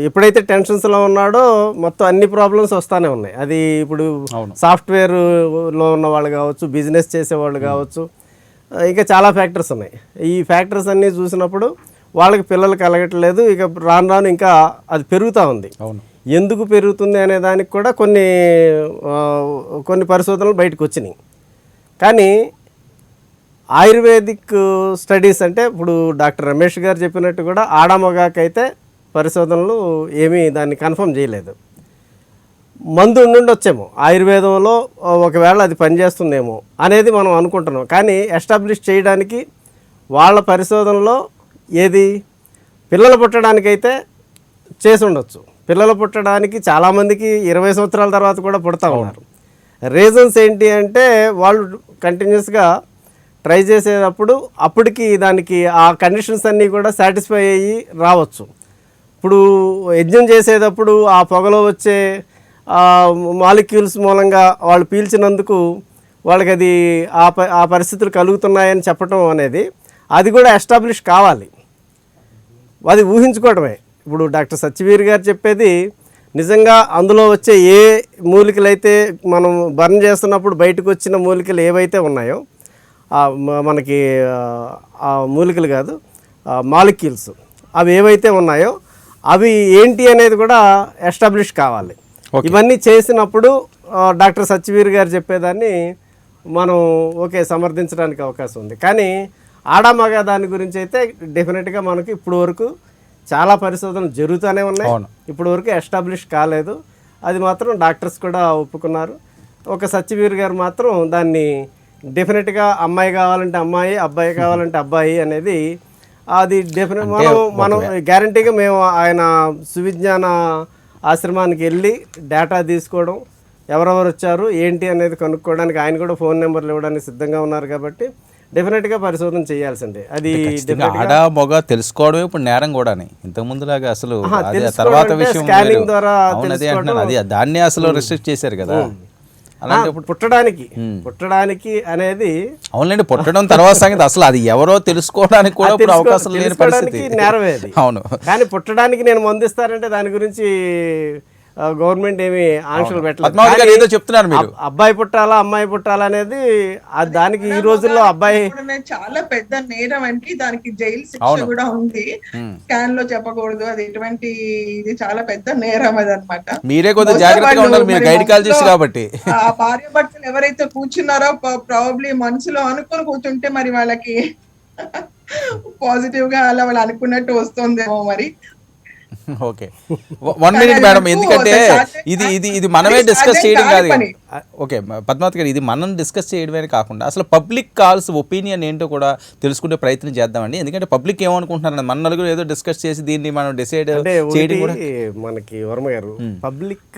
ఎప్పుడైతే టెన్షన్స్లో ఉన్నాడో మొత్తం అన్ని ప్రాబ్లమ్స్ వస్తూనే ఉన్నాయి. అది ఇప్పుడు సాఫ్ట్వేర్లో ఉన్న వాళ్ళు కావచ్చు, బిజినెస్ చేసేవాళ్ళు కావచ్చు, ఇంకా చాలా ఫ్యాక్టర్స్ ఉన్నాయి. ఈ ఫ్యాక్టర్స్ అన్నీ చూసినప్పుడు వాళ్ళకి పిల్లలు కలగట్లేదు. ఇక రాను ఇంకా అది పెరుగుతూ ఉంది. ఎందుకు పెరుగుతుంది అనే దానికి కూడా కొన్ని పరిశోధనలు బయటకు వచ్చినాయి. కానీ ఆయుర్వేదిక్ స్టడీస్ అంటే ఇప్పుడు డాక్టర్ రమేష్ గారు చెప్పినట్టు కూడా ఆడమగాకైతే పరిశోధనలు ఏమీ దాన్ని కన్ఫర్మ్ చేయలేదు. మందు ఉండుండొచ్చేమో ఆయుర్వేదంలో, ఒకవేళ అది పనిచేస్తుందేమో అనేది మనం అనుకుంటున్నాం. కానీ ఎస్టాబ్లిష్ చేయడానికి వాళ్ళ పరిశోధనలో ఏది పిల్లలు పుట్టడానికైతే చేసి ఉండొచ్చు. పిల్లలు పుట్టడానికి చాలామందికి 20 సంవత్సరాల తర్వాత కూడా పుడతా ఉన్నారు. రీజన్స్ ఏంటి అంటే వాళ్ళు కంటిన్యూస్గా ట్రై చేసేటప్పుడు అప్పటికి దానికి ఆ కండిషన్స్ అన్నీ కూడా సాటిస్ఫై అయ్యి రావచ్చు. ఇప్పుడు యజ్ఞం చేసేటప్పుడు ఆ పొగలో వచ్చే మాలిక్యూల్స్ మూలంగా వాళ్ళు పీల్చినందుకు వాళ్ళకి అది ఆ పరిస్థితులు కలుగుతున్నాయని చెప్పడం అనేది అది కూడా ఎస్టాబ్లిష్ కావాలి. అది ఊహించుకోవడమే. ఇప్పుడు డాక్టర్ సత్యవీర్ గారు చెప్పేది నిజంగా అందులో వచ్చే ఏ మూలికలైతే మనం బర్న్ చేస్తున్నప్పుడు బయటకు వచ్చిన మూలికలు ఏవైతే ఉన్నాయో మనకి ఆ మూలికలు కాదు మాలిక్యూల్స్ అవి ఏవైతే ఉన్నాయో అవి ఏంటి అనేది కూడా ఎస్టాబ్లిష్ కావాలి. ఇవన్నీ చేసినప్పుడు డాక్టర్ సత్యవీర్ గారు చెప్పేదాన్ని మనం సమర్థించడానికి అవకాశం ఉంది. కానీ ఆడమగ దాని గురించి అయితే డెఫినెట్గా మనకి ఇప్పుడు వరకు చాలా పరిశోధనలు జరుగుతూనే ఉన్నాయి. ఇప్పుడు వరకు ఎస్టాబ్లిష్ కాలేదు. అది మాత్రం డాక్టర్స్ కూడా ఒప్పుకున్నారు. ఒక సత్యవీర్ గారు మాత్రం దాన్ని డెఫినెట్గా అమ్మాయి కావాలంటే అమ్మాయి, అబ్బాయి కావాలంటే అబ్బాయి అనేది అది డెఫినెట్ మనం గ్యారంటీగా మేము ఆయన సువిజ్ఞాన ఆశ్రమానికి వెళ్ళి డేటా తీసుకోవడం, ఎవరెవరు వచ్చారు ఏంటి అనేది కనుక్కోవడానికి ఆయన కూడా ఫోన్ నెంబర్లు ఇవ్వడానికి సిద్ధంగా ఉన్నారు. కాబట్టి డెఫినెట్గా పరిశోధన చేయాల్సిందే. అది ఆడ మొగ తెలుసుకోవడమే ఇప్పుడు నేరం కూడా. ఇంతకుముందులాగా అసలు తర్వాత విషయం స్కానింగ్ ద్వారా దాన్ని అసలు రిస్ట్రిక్ట్ చేశారు కదా. అలాంటి పుట్టడానికి అనేది అవునండి, పుట్టడం తర్వాత సంగతి. అసలు అది ఎవరో తెలుసుకోవడానికి కూడా ఇప్పుడు అవకాశం లేని పరిస్థితి. నేరవేది. అవును. కానీ పుట్టడానికి నేను మందిస్తారంటే దాని గురించి గవర్నమెంట్ ఏమి ఆంక్షలు పెట్టలేదు. చెప్తున్నారు మీరు అబ్బాయి పుట్టాలా అమ్మాయి పుట్టాలా అనేది దానికి ఈ రోజుల్లో అబ్బాయి చాలా పెద్ద నేరం అంటే దానికి జైలు శిక్ష కూడా ఉంది. స్కాన్ లో చెప్పకూడదు. అది ఎటువంటి ఇది చాలా పెద్ద నేరం అది అనమాట. మీరే కొద్దిగా జాగ్రత్తగా ఉండాలి, మీరు గైనకాలజిస్ట్ కాబట్టి. ఆ భార్య భర్తలు ఎవరైతే కూర్చున్నారో ప్రాబబ్లీ మనసులో అనుకుని కూర్చుంటే మరి వాళ్ళకి పాజిటివ్ గా అలా వాళ్ళు అనుకున్నట్టు వస్తుందేమో మరి. ఓకే 1 మినిట్ మేడం, ఎందుకంటే ఇది ఇది ఇది మనమే డిస్కస్ చేయడం కాదు. ఓకే పద్మావతి గారు, ఇది మనం డిస్కస్ చేయడమే కాకుండా అసలు పబ్లిక్ కాల్స్ ఒపీనియన్ ఏంటో కూడా తెలుసుకునే ప్రయత్నం చేద్దామండి. ఎందుకంటే పబ్లిక్ ఏమనుకుంటున్నారు, మన నలుగురు ఏదో డిస్కస్ చేసి దీన్ని మనం డిసైడ్ అంటే చేయడం కూడా మనకి వర్మ గారు పబ్లిక్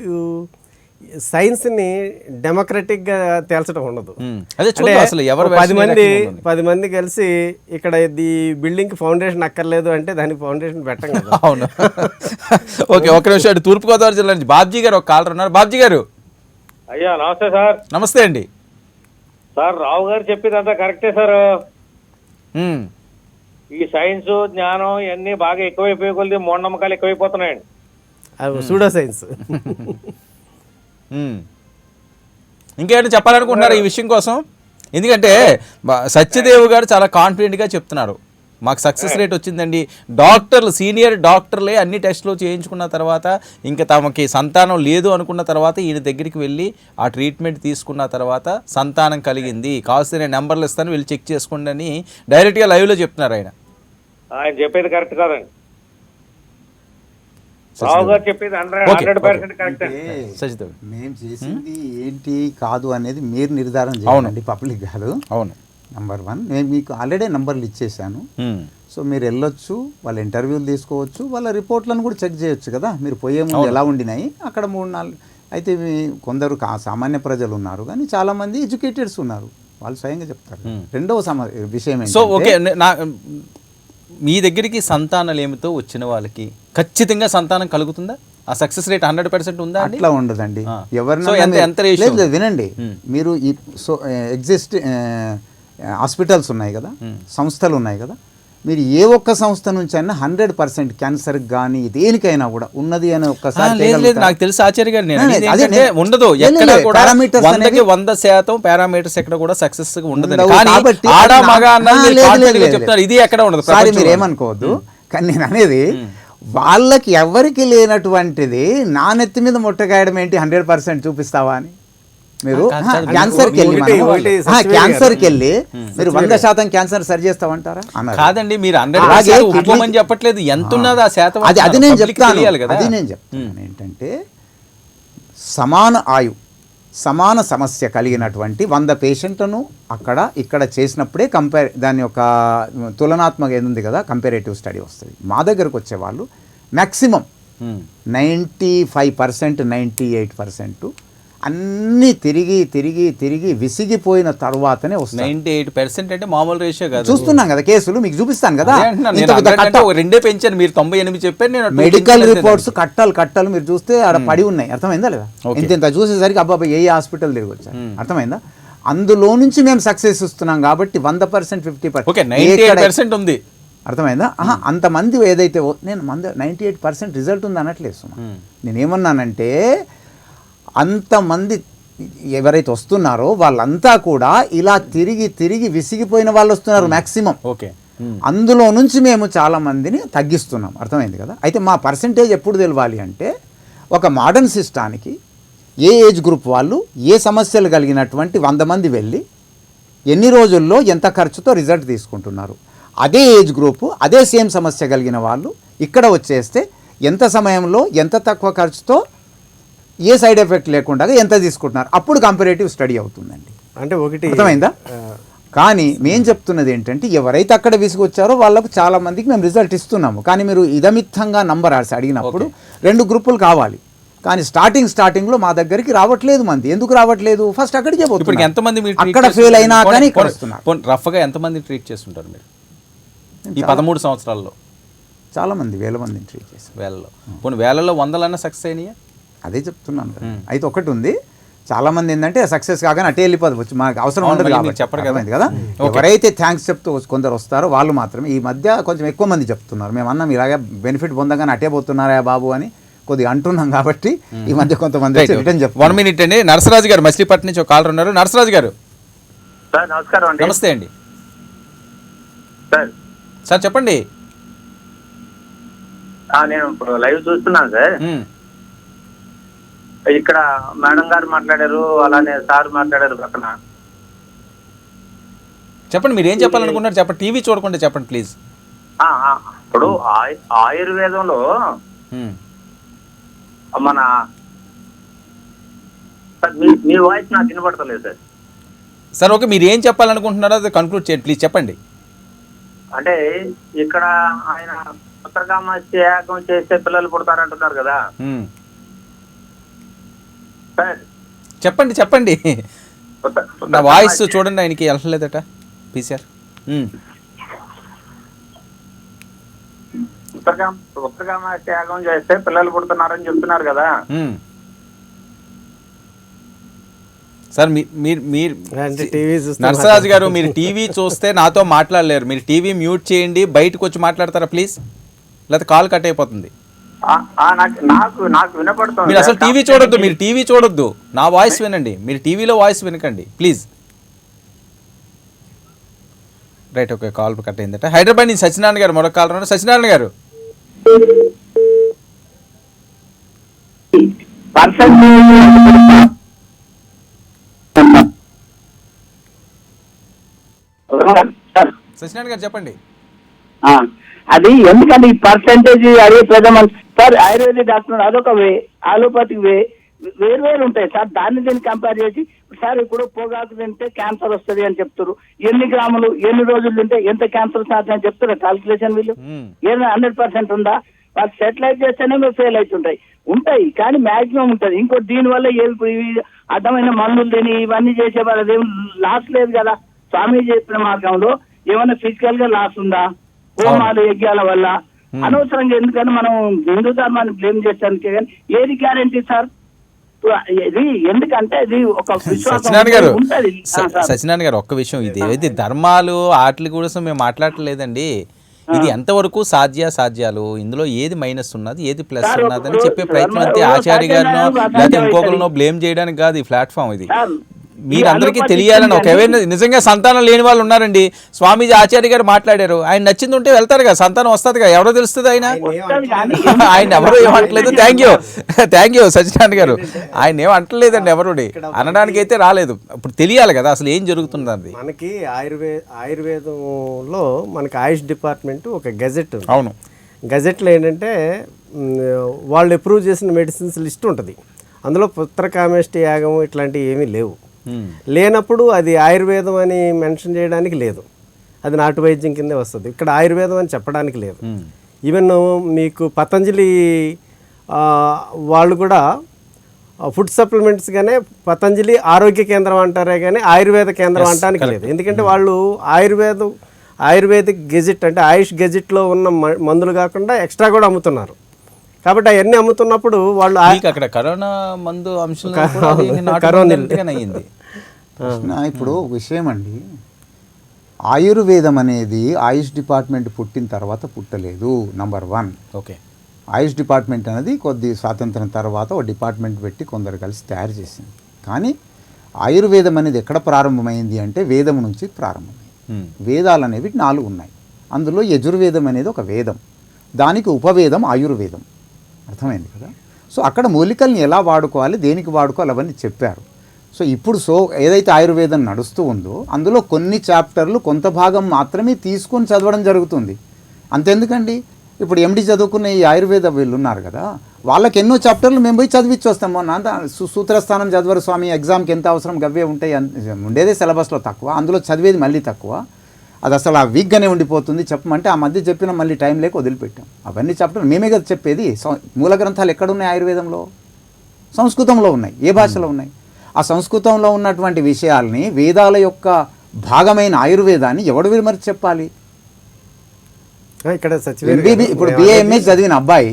సైన్స్ని డెమోక్రటిక్గా తేల్చడం ఉండదు. అదే చూద్దాం అసలు ఎవరు 10 మంది కలిసి ఇక్కడ ఈ బిల్డింగ్ ఫౌండేషన్ అక్కర్లేదు అంటే దానికి ఫౌండేషన్ పెట్టం కదా. అవును. ఓకే, ఒక నిమిషం అండి. తూర్పుగోదావరి జిల్లా నుంచి బాబ్జీ గారు ఒక కాలర్ ఉన్నారు. బాబ్జీ గారు అయ్యా నమస్తే సార్. నమస్తే అండి. సార్ రావు గారు చెప్పిందంతా కరెక్టే సార్. ఈ సైన్స్ జ్ఞానం ఇవన్నీ బాగా ఎక్కువైపోయే కొద్ది మూఢనమ్మకాలు ఎక్కువైపోతున్నాయండి. Pseudo science. ఇంకేమైనా చెప్పాలనుకుంటున్నారు ఈ విషయం కోసం? ఎందుకంటే సత్యదేవ్ గారు చాలా కాన్ఫిడెంట్గా చెప్తున్నారు, మాకు సక్సెస్ రేట్ వచ్చిందండి. డాక్టర్లు, సీనియర్ డాక్టర్లే అన్ని టెస్టులు చేయించుకున్న తర్వాత ఇంకా తమకి సంతానం లేదు అనుకున్న తర్వాత ఈయన దగ్గరికి వెళ్ళి ఆ ట్రీట్మెంట్ తీసుకున్న తర్వాత సంతానం కలిగింది, కావాల్సిన నేను నెంబర్లు ఇస్తాను వెళ్ళి చెక్ చేసుకోండి అని డైరెక్ట్గా లైవ్లో చెప్తున్నారు ఆయన. ఆయన చెప్పేది కరెక్ట్ కాదండి. రావు గారు చెప్పేది 100% కరెక్ట్ అండి. సత్యదేవ్ మేము చేసింది ఏంటి కాదు అనేది మీరు నిర్ధారణ చేయండి, పబ్లిక్ కాదు. అవును. నంబర్ 1, నేను మీకు ఆల్రెడీ నంబర్లు ఇచ్చేసాను. సో మీరు వెళ్ళొచ్చు, వాళ్ళ ఇంటర్వ్యూలు తీసుకోవచ్చు, వాళ్ళ రిపోర్ట్లను కూడా చెక్ చేయొచ్చు కదా. మీరు పోయే ముందు ఎలా ఉండినాయి అక్కడ 3-4 అయితే కొందరు సామాన్య ప్రజలు ఉన్నారు, కానీ చాలామంది ఎడ్యుకేటెడ్స్ ఉన్నారు, వాళ్ళు స్వయంగా చెప్తారు. రెండవ విషయం సో ఓకే, మీ దగ్గరికి సంతానాలు ఏమితో వచ్చిన వాళ్ళకి ఖచ్చితంగా సంతానం కలుగుతుందా? ఆ సక్సెస్ రేట్ 100% ఉందా? అట్లా ఉండదండి. ఎవరినైనా వినండి, మీరు ఈ హాస్పిటల్స్ ఉన్నాయి కదా, సంస్థలు ఉన్నాయి కదా, మీరు ఏ ఒక్క సంస్థ నుంచి అయినా 100% క్యాన్సర్ కానీ దేనికైనా కూడా ఉన్నది అని ఒక్కసారి నాకు తెలుసు ఆచార్య గారు, ఉండదు ఎక్కడ కూడా 100కి 100% పారామీటర్స్ ఎక్కడ కూడా సక్సెస్ ఉండదు. ఇది ఎక్కడ ఉండదు. సారీ మీరు ఏమనుకోవద్దు, కానీ నేను అనేది వాళ్ళకి ఎవరికి లేనటువంటిది నా నెత్తి మీద ముట్టగాయడం ఏంటి 100% చూపిస్తావా అని. మీరు క్యాన్సర్కి వెళ్ళి మీరు 100% క్యాన్సర్ సరి చేస్తామంటారా? కాదండి, మీరు 100% చెప్పట్లేదు, ఎంత ఉన్నది ఆ శాతం. అది నేను చెప్తాను ఏంటంటే సమాన సమాన సమస్య కలిగినటువంటి 100 పేషెంట్లను ఇక్కడ చేసినప్పుడే దాని యొక్క తులనాత్మక ఏది కదా, కంపారేటివ్ స్టడీ వస్తుంది. మా దగ్గరకు వచ్చేవాళ్ళు మ్యాక్సిమం 95%, 98% అన్నీ తిరిగి విసిగిపోయిన తర్వాతనే వస్తాయి. 98% అంటే మామూలు రేషియో కాదు. చూస్తున్నాం కదా కేసులు, మీకు చూపిస్తాను కదా. రెండే పెంచాను, మీరు 98 చెప్పారు. నేను మెడికల్ రిపోర్ట్స్ కట్టలు మీరు చూస్తే ఆడ పడి ఉన్నాయి, అర్థమైందా లేదా? ఇంత చూసేసరికి అబ్బాయి ఏ హాస్పిటల్ తిరిగి వచ్చారు, అర్థమైందా? అందులో నుంచి మేము సక్సెస్ ఇస్తున్నాం కాబట్టి 100%, 50% ఉంది, అర్థమైందా? అంతమంది ఏదైతే నేను 98% రిజల్ట్ ఉంది అనట్లేదు. నేనేమన్నానంటే అంతమంది ఎవరైతే వస్తున్నారో వాళ్ళంతా కూడా ఇలా తిరిగి విసిగిపోయిన వాళ్ళు వస్తున్నారు మ్యాక్సిమం. ఓకే, అందులో నుంచి మేము చాలా మందిని తగ్గిస్తున్నాం, అర్థమైంది కదా. అయితే మా పర్సంటేజ్ ఎప్పుడు తెలవాలి అంటే, ఒక మోడర్న్ సిస్టానికి ఏ ఏజ్ గ్రూప్ వాళ్ళు ఏ సమస్యలు కలిగినటువంటి 100 మంది వెళ్ళి ఎన్ని రోజుల్లో ఎంత ఖర్చుతో రిజల్ట్ తీసుకుంటున్నారు, అదే ఏజ్ గ్రూపు అదే సేమ్ సమస్య కలిగిన వాళ్ళు ఇక్కడ వచ్చేస్తే ఎంత సమయంలో ఎంత తక్కువ ఖర్చుతో ఏ సైడ్ ఎఫెక్ట్ లేకుండా ఎంత తీసుకుంటున్నారు, అప్పుడు కంపారేటివ్ స్టడీ అవుతుందండి. అంటే ఒకటి అర్థమైందా? కానీ మేము చెప్తున్నది ఏంటంటే, ఎవరైతే అక్కడ విసుగొచ్చారో వాళ్ళకు చాలా మందికి మేము రిజల్ట్ ఇస్తున్నాము. కానీ మీరు ఇదమిత్తంగా నంబర్ అడిగినప్పుడు 2 గ్రూపులు కావాలి. కానీ స్టార్టింగ్లో మా దగ్గరికి రావట్లేదు మంది. ఎందుకు రావట్లేదు? ఫస్ట్ అక్కడికే పోతున్నారు. ఎంతమంది అక్కడ ఫెయిల్ అయినా కానీ ఇక్కడ వస్తున్నారు. రఫ్గా ఎంతమంది ట్రీట్ చేస్తుంటారు మీరు ఈ 13 సంవత్సరాల్లో? చాలా మంది, వేల మందిని ట్రీట్ చేస్తారు. వేలలో 100 సక్సెస్ అయినాయా? అదే చెప్తున్నాను కదా. అయితే ఒకటి ఉంది, చాలా మంది ఏంటంటే సక్సెస్ కాగానే అటే వెళ్ళిపోవచ్చు, మనకు అవసరం ఉండదు కాబట్టి చెప్పడం కదా. ఎవరైతే థ్యాంక్స్ చెప్తూ కొందరు వస్తారో వాళ్ళు మాత్రమే. ఈ మధ్య కొంచెం ఎక్కువ మంది చెప్తున్నారు, మేము అన్నాం ఇలాగే బెనిఫిట్ పొందగానే అటే పోతున్నారా బాబు అని కొద్దిగా అంటున్నాం కాబట్టి ఈ మధ్య కొంతమంది రిటర్న్ చెప్తారు. 1 మినిట్ అండి. నరసరాజు గారు మచిలీపట్నం నుంచి ఒక కాలర్ ఉన్నారు. నరసరాజు గారు నమస్కారం అండి. నమస్తే అండి సార్, చెప్పండి. నేను ఇప్పుడు లైవ్ చూస్తున్నాను సార్. ఇక్కడ మేడం గారు మాట్లాడారు, అలానే సార్ మాట్లాడారు పక్కన. చెప్పండి, మీరు ఏం చెప్పాలనుకున్నారు చెప్పండి. టీవీ చూడకుండా చెప్పండి ప్లీజ్. ఇప్పుడు ఆయుర్వేదంలో మన సార్ మీ వాయిస్ నాకు వినపడతలేదు సార్. సార్ ఓకే, మీరు ఏం చెప్పాలనుకుంటున్నారో అది కన్క్లూడ్ చేయండి ప్లీజ్, చెప్పండి. అంటే ఇక్కడ ఆయన పుత్రకామాస్య యాగం చేస్తే పిల్లలు పుడతారంటున్నారు కదా సార్. చెప్పండి. నా వాయిస్ చూడండి, ఆయనకి వెళ్ళలేదట పీసీఆర్. పుత్రకామాస్య యాగం చేస్తే పిల్లలు పుడుతున్నారని చెప్తున్నారు కదా సార్. మీరు నరసరాజు గారు, మీరు టీవీ చూస్తే నాతో మాట్లాడలేరు. మీరు టీవీ మ్యూట్ చేయండి, బయటకు వచ్చి మాట్లాడతారా ప్లీజ్, లేకపోతే కాల్ కట్ అయిపోతుంది. నాకు వినపడుతుంది. మీరు అసలు టీవీ చూడొద్దు, మీరు టీవీ చూడొద్దు, నా వాయిస్ వినండి. మీరు టీవీలో వాయిస్ వినకండి please. Right, okay, call cut అయిందట. హైదరాబాద్ నుంచి సత్యనారాయణ గారు మరొక కాల్ ఉన్నారు. సత్యనారాయణ గారు, సత్యనారాయణ గారు చెప్పండి. అది ఎందుకంటే ఈ పర్సంటేజ్ అదే ప్రథమ సార్. ఆయుర్వేదిక్ డాక్టర్ అదొక వే, అలోపతిక్ వే, వేరు ఉంటాయి సార్. దీన్ని కంపేర్ చేసి సార్ ఇప్పుడు పొగాకు తింటే క్యాన్సర్ వస్తుంది అని చెప్తారు. ఎన్ని గ్రాములు ఎన్ని రోజులు తింటే ఎంత క్యాన్సర్ సాధ్యం అని చెప్తారు కాల్కులేషన్. వీళ్ళు ఏదైనా 100% ఉందా? వాళ్ళు సెటిలైజ్ చేస్తేనే మీరు ఫెయిల్ ఉంటాయి కానీ మాక్సిమం ఉంటుంది. ఇంకోటి దీనివల్ల అర్థమైన మందులు తిని ఇవన్నీ చేసే వాళ్ళది ఏం లాస్ లేదు కదా. స్వామి చెప్పిన మార్గంలో ఏమైనా ఫిజికల్ గా లాస్ ఉందా? హోమాలు యజ్ఞాల వల్ల అనవసరంగా ఎందుకని మనం హిందూ ధర్మాన్ని బ్లేమ్ చేస్తానికి కానీ ఏది గ్యారంటీ సార్? ఇది ఎందుకంటే ఇది ఒక సత్యనారాయణ గారు ఒక్క విషయం, ఇది ధర్మాలు ఆటల కోసం మేము మాట్లాడలేదండి. ఇది ఎంతవరకు సాధ్యాలు, ఇందులో ఏది మైనస్ ఉన్నది ఏది ప్లస్ ఉన్నది అని చెప్పే ప్రయత్నం అంతే. ఆచార్య గారినో లేకపోతే ఇంకొకరినో బ్లేమ్ చేయడానికి కాదు ఈ ప్లాట్ఫామ్. ఇది మీరందరికీ తెలియాలని ఒక నిజంగా సంతానం లేని వాళ్ళు ఉన్నారండి. స్వామీజీ ఆచార్య గారు మాట్లాడారు, ఆయన నచ్చింది ఉంటే వెళ్తారు కదా, సంతానం వస్తుంది కదా, ఎవరో తెలుస్తుంది. ఆయన ఎవరో ఏమంటలేదు. థ్యాంక్ యూ సత్యనారాయణ గారు, ఆయన ఏమంటలేదండి, ఎవరుడి అనడానికి అయితే రాలేదు. ఇప్పుడు తెలియాలి కదా అసలు ఏం జరుగుతుంది. అది మనకి ఆయుర్వేదంలో మనకి ఆయుష్ డిపార్ట్మెంట్ ఒక గెజెట్. అవును, గెజెట్లో ఏంటంటే వాళ్ళు అప్రూవ్ చేసిన మెడిసిన్స్ లిస్ట్ ఉంటుంది. అందులో పుత్రకామేష్టి యాగం ఇట్లాంటివి ఏమీ లేవు. లేనప్పుడు అది ఆయుర్వేదం అని మెన్షన్ చేయడానికి లేదు, అది నాటు వైద్యం కిందే వస్తుంది. ఇక్కడ ఆయుర్వేదం అని చెప్పడానికి లేదు. ఈవెన్ మీకు పతంజలి వాళ్ళు కూడా ఫుడ్ సప్లిమెంట్స్గానే పతంజలి ఆరోగ్య కేంద్రం అంటారే కానీ ఆయుర్వేద కేంద్రం అంటానికి లేదు. ఎందుకంటే వాళ్ళు ఆయుర్వేదిక్ గెజిట్ అంటే ఆయుష్ గెజిట్లో ఉన్న మందులు కాకుండా ఎక్స్ట్రా కూడా అమ్ముతున్నారు. కాబట్టి అవన్నీ అమ్ముతున్నప్పుడు వాళ్ళు అక్కడ కరోనా మందు అంశం ఇప్పుడు విషయం అండి, ఆయుర్వేదం అనేది ఆయుష్ డిపార్ట్మెంట్ పుట్టిన తర్వాత పుట్టలేదు. నంబర్ 1. ఓకే, ఆయుష్ డిపార్ట్మెంట్ అనేది కొద్ది స్వాతంత్రం తర్వాత ఒక డిపార్ట్మెంట్ పెట్టి కొందరు కలిసి తయారు చేసింది. కానీ ఆయుర్వేదం అనేది ఎక్కడ ప్రారంభమైంది అంటే వేదం నుంచి ప్రారంభమైంది. వేదాలు అనేవి 4 ఉన్నాయి. అందులో యజుర్వేదం అనేది ఒక వేదం, దానికి ఉపవేదం ఆయుర్వేదం. అర్థమైంది కదా. సో అక్కడ మూలికల్ని ఎలా వాడుకోవాలి, దేనికి వాడుకోవాలి అవన్నీ చెప్పారు. సో ఇప్పుడు ఏదైతే ఆయుర్వేదం నడుస్తూ ఉందో అందులో కొన్ని చాప్టర్లు కొంత భాగం మాత్రమే తీసుకొని చదవడం జరుగుతుంది. అంతెందుకండి, ఇప్పుడు ఎండి చదువుకున్న ఈ ఆయుర్వేద వీళ్ళు ఉన్నారు కదా, వాళ్ళకి ఎన్నో చాప్టర్లు మేము పోయి చదివించి వస్తాము. సూత్రస్థానం చదవరు స్వామి, ఎగ్జామ్కి ఎంత అవసరం గవ్వే ఉంటాయి, ఉండేదే సిలబస్లో తక్కువ, అందులో చదివేది మళ్ళీ తక్కువ. అది అసలు ఆ వీక్గానే ఉండిపోతుంది. చెప్పమంటే ఆ మధ్య చెప్పిన మళ్ళీ టైం లేక వదిలిపెట్టాం. అవన్నీ చాప్టర్లు మేమే కదా చెప్పేది. మూల గ్రంథాలు ఎక్కడున్నాయి ఆయుర్వేదంలో? సంస్కృతంలో ఉన్నాయి. ఏ భాషలో ఉన్నాయి? ఆ సంస్కృతంలో ఉన్నటువంటి విషయాల్ని, వేదాల యొక్క భాగమైన ఆయుర్వేదాన్ని ఎవడు విమర్శ చెప్పాలి? ఇక్కడ ఇప్పుడు బిఏఎంఏ చదివిన అబ్బాయి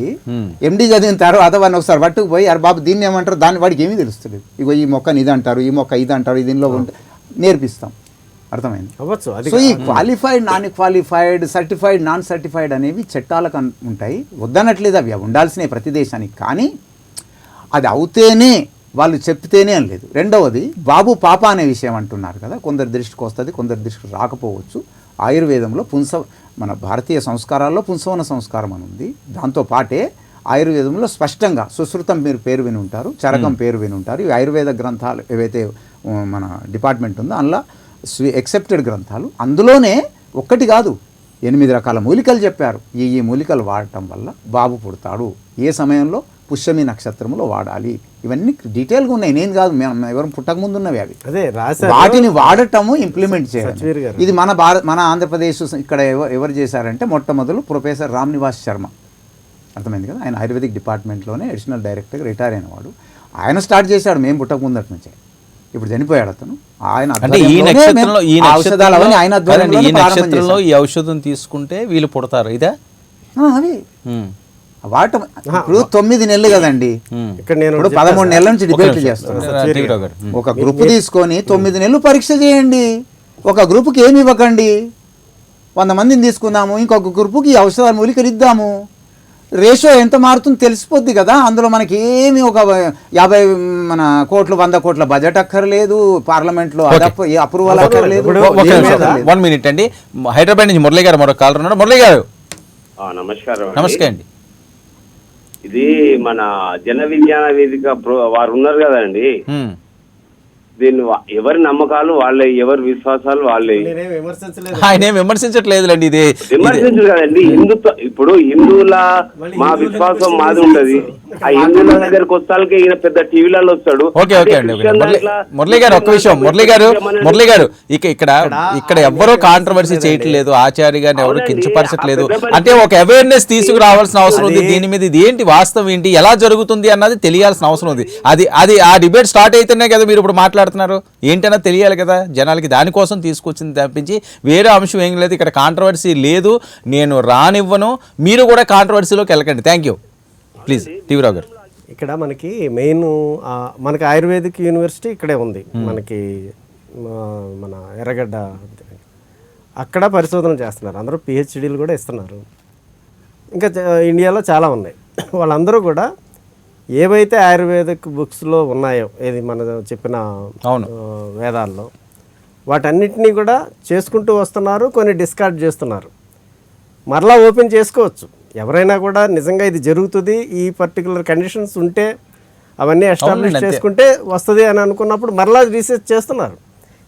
ఎండి చదివిన తర్వాత వాడిని ఒకసారి పట్టుకుపోయి అరే బాబు దీన్ని ఏమంటారు, దాన్ని వాడికి ఏమీ తెలుస్తుంది. ఇగో ఈ మొక్కని ఇది అంటారు, ఈ మొక్క ఇది అంటారు, దీనిలో నేర్పిస్తాం. అర్థమైంది. సో ఈ qualified, non qualified, certified, non certified అనేవి చట్టాలకు ఉంటాయి. వద్దనట్లేదు, అవి ఉండాల్సినవి ప్రతి దేశానికి. కానీ అది అవుతేనే వాళ్ళు చెప్తేనే అని లేదు. రెండవది బాబు పాప అనే విషయం అంటున్నారు కదా, కొందరి దృష్టికి వస్తుంది, కొందరి దృష్టికి రాకపోవచ్చు. ఆయుర్వేదంలో మన భారతీయ సంస్కారాల్లో పుంసవన సంస్కారం అని ఉంది. దాంతోపాటే ఆయుర్వేదంలో స్పష్టంగా సుశ్రుతం మీరు పేరు విని ఉంటారు, చరకం పేరు విని ఉంటారు. ఈ ఆయుర్వేద గ్రంథాలు ఏవైతే మన డిపార్ట్మెంట్ ఉందో అందులో ఎక్సెప్టెడ్ గ్రంథాలు, అందులోనే ఒక్కటి కాదు 8 రకాల మూలికలు చెప్పారు. ఈ మూలికలు వాడటం వల్ల బాబు పుడతాడు, ఏ సమయంలో పుష్యమి నక్షత్రంలో వాడాలి, ఇవన్నీ డీటెయిల్గా ఉన్నాయి. నేను కాదు, మేము ఎవరు పుట్టక ముందు ఉన్నవి అవి. అదే రాశారు. వాటిని వాడటము ఇంప్లిమెంట్ సత్యవీర్ చేయాలి. గారు. ఇది మన ఆంధ్రప్రదేశ్ ఇక్కడ ఎవరు చేశారంటే మొట్టమొదలు ప్రొఫెసర్ రామ్ నివాస్ శర్మ, అర్థమైంది కదా. ఆయన ఆయుర్వేదిక్ డిపార్ట్మెంట్లోనే అడిషనల్ డైరెక్టర్గా రిటైర్ అయిన వాడు. ఆయన స్టార్ట్ చేశాడు, మేము పుట్టక ముందటి నుంచే. ఇప్పుడు చనిపోయాడు అతను. ఆయన అంటే ఈ ఆధ్వర్యంలోనే నక్షత్రంలో ఔషధాలు అవన్నీ ఆయన ఆధ్వర్యంలోనే ఈ ప్రారంభం నక్షత్రంలో చేశారు. ఈ ఔషధం తీసుకుంటే వీళ్ళు పుడతారు ఇదా? అవి వాడటం ఇప్పుడు 9 నెలలు కదండి. ఇక్కడ నేను ఇప్పుడు 13 నెలల నుంచి డిబేట్లు చేస్తున్నాం. ఒక గ్రూప్ తీసుకొని 9 నెలలు పరీక్ష చేయండి. ఒక గ్రూప్కి ఏమి ఇవ్వకండి. 100 మందిని తీసుకుందాము, ఇంకొక గ్రూప్కి ఈ ఔషధాల మూలికలు ఇద్దాము. రేషియో ఎంత మారుతుందో తెలిసిపోద్ది కదా. అందులో మనకి ఏమి ఒక 50 కోట్లు 100 కోట్ల బడ్జెట్ అక్కర్లేదు, పార్లమెంట్లో అప్రూవల్ అక్కర్లేదు. 1 మినిట్ అండి. హైదరాబాద్ నుంచి మురళి గారు మరొక కాలర్ ఉన్నారు. మురళి గారు నమస్కారం. నమస్తే అండి. ఇది మన జన విజ్ఞాన వేదిక వారు ఉన్నారు కదండి, దీన్ని ఎవరి నమ్మకాలు వాళ్ళే, ఎవరి విశ్వాసాలు వాళ్ళే. ఆయన ఏం విమర్శించట్లేదులేండి. ఇది విమర్శించదు కదండి. ఇప్పుడు హిందువుల మా విశ్వాసం మాది ఉంటది. ఆ హిందువుల దగ్గరకు వస్తాలకే ఈయన పెద్ద టీవీలలో వస్తాడు. ఓకే ఓకే అండి. మురళి గారు ఒక్క విషయం, మురళి గారు ఇక్కడ ఎవ్వరూ కాంట్రవర్సీ చేయట్లేదు, ఆచార్య గారిని ఎవరు కించపరచట్లేదు. అంటే ఒక అవేర్నెస్ తీసుకురావాల్సిన అవసరం ఉంది దీని మీద. ఇది ఏంటి వాస్తవం ఏంటి, ఎలా జరుగుతుంది అన్నది తెలియాల్సిన అవసరం ఉంది. అది ఆ డిబేట్ స్టార్ట్ అయితేనే కదా మీరు ఇప్పుడు మాట్లాడుతున్నారు. ఏంటన్నా తెలియాలి కదా జనాలకి. దానికోసం తీసుకొచ్చింది తప్పించి వేరే అంశం ఏం లేదు. ఇక్కడ కాంట్రవర్సీ లేదు, నేను రానివ్వను. మీరు కూడా కాంట్రవర్సీలోకి వెళ్ళకండి. Thank you. Please TV Rao గారు. ఇక్కడ మనకి మెయిన్ మనకి ఆయుర్వేదిక్ యూనివర్సిటీ ఇక్కడే ఉంది మనకి, మన ఎర్రగడ్డ. అక్కడ పరిశోధనలు చేస్తున్నారు, అందరూ పిహెచ్డీలు కూడా ఇస్తున్నారు. ఇంకా ఇండియాలో చాలా ఉన్నాయి. వాళ్ళందరూ కూడా ఏవైతే ఆయుర్వేదిక్ బుక్స్లో ఉన్నాయో, ఏది మన చెప్పిన వేదాల్లో, వాటన్నిటినీ కూడా చేసుకుంటూ వస్తున్నారు. కొన్ని డిస్కార్డ్ చేస్తున్నారు. మరలా ఓపెన్ చేసుకోవచ్చు ఎవరైనా కూడా. నిజంగా ఇది జరుగుతుంది, ఈ పర్టికులర్ కండిషన్స్ ఉంటే అవన్నీ ఎస్టాబ్లిష్ చేసుకుంటే వస్తుంది అని అనుకున్నప్పుడు మరలా రీసెర్చ్ చేస్తున్నారు.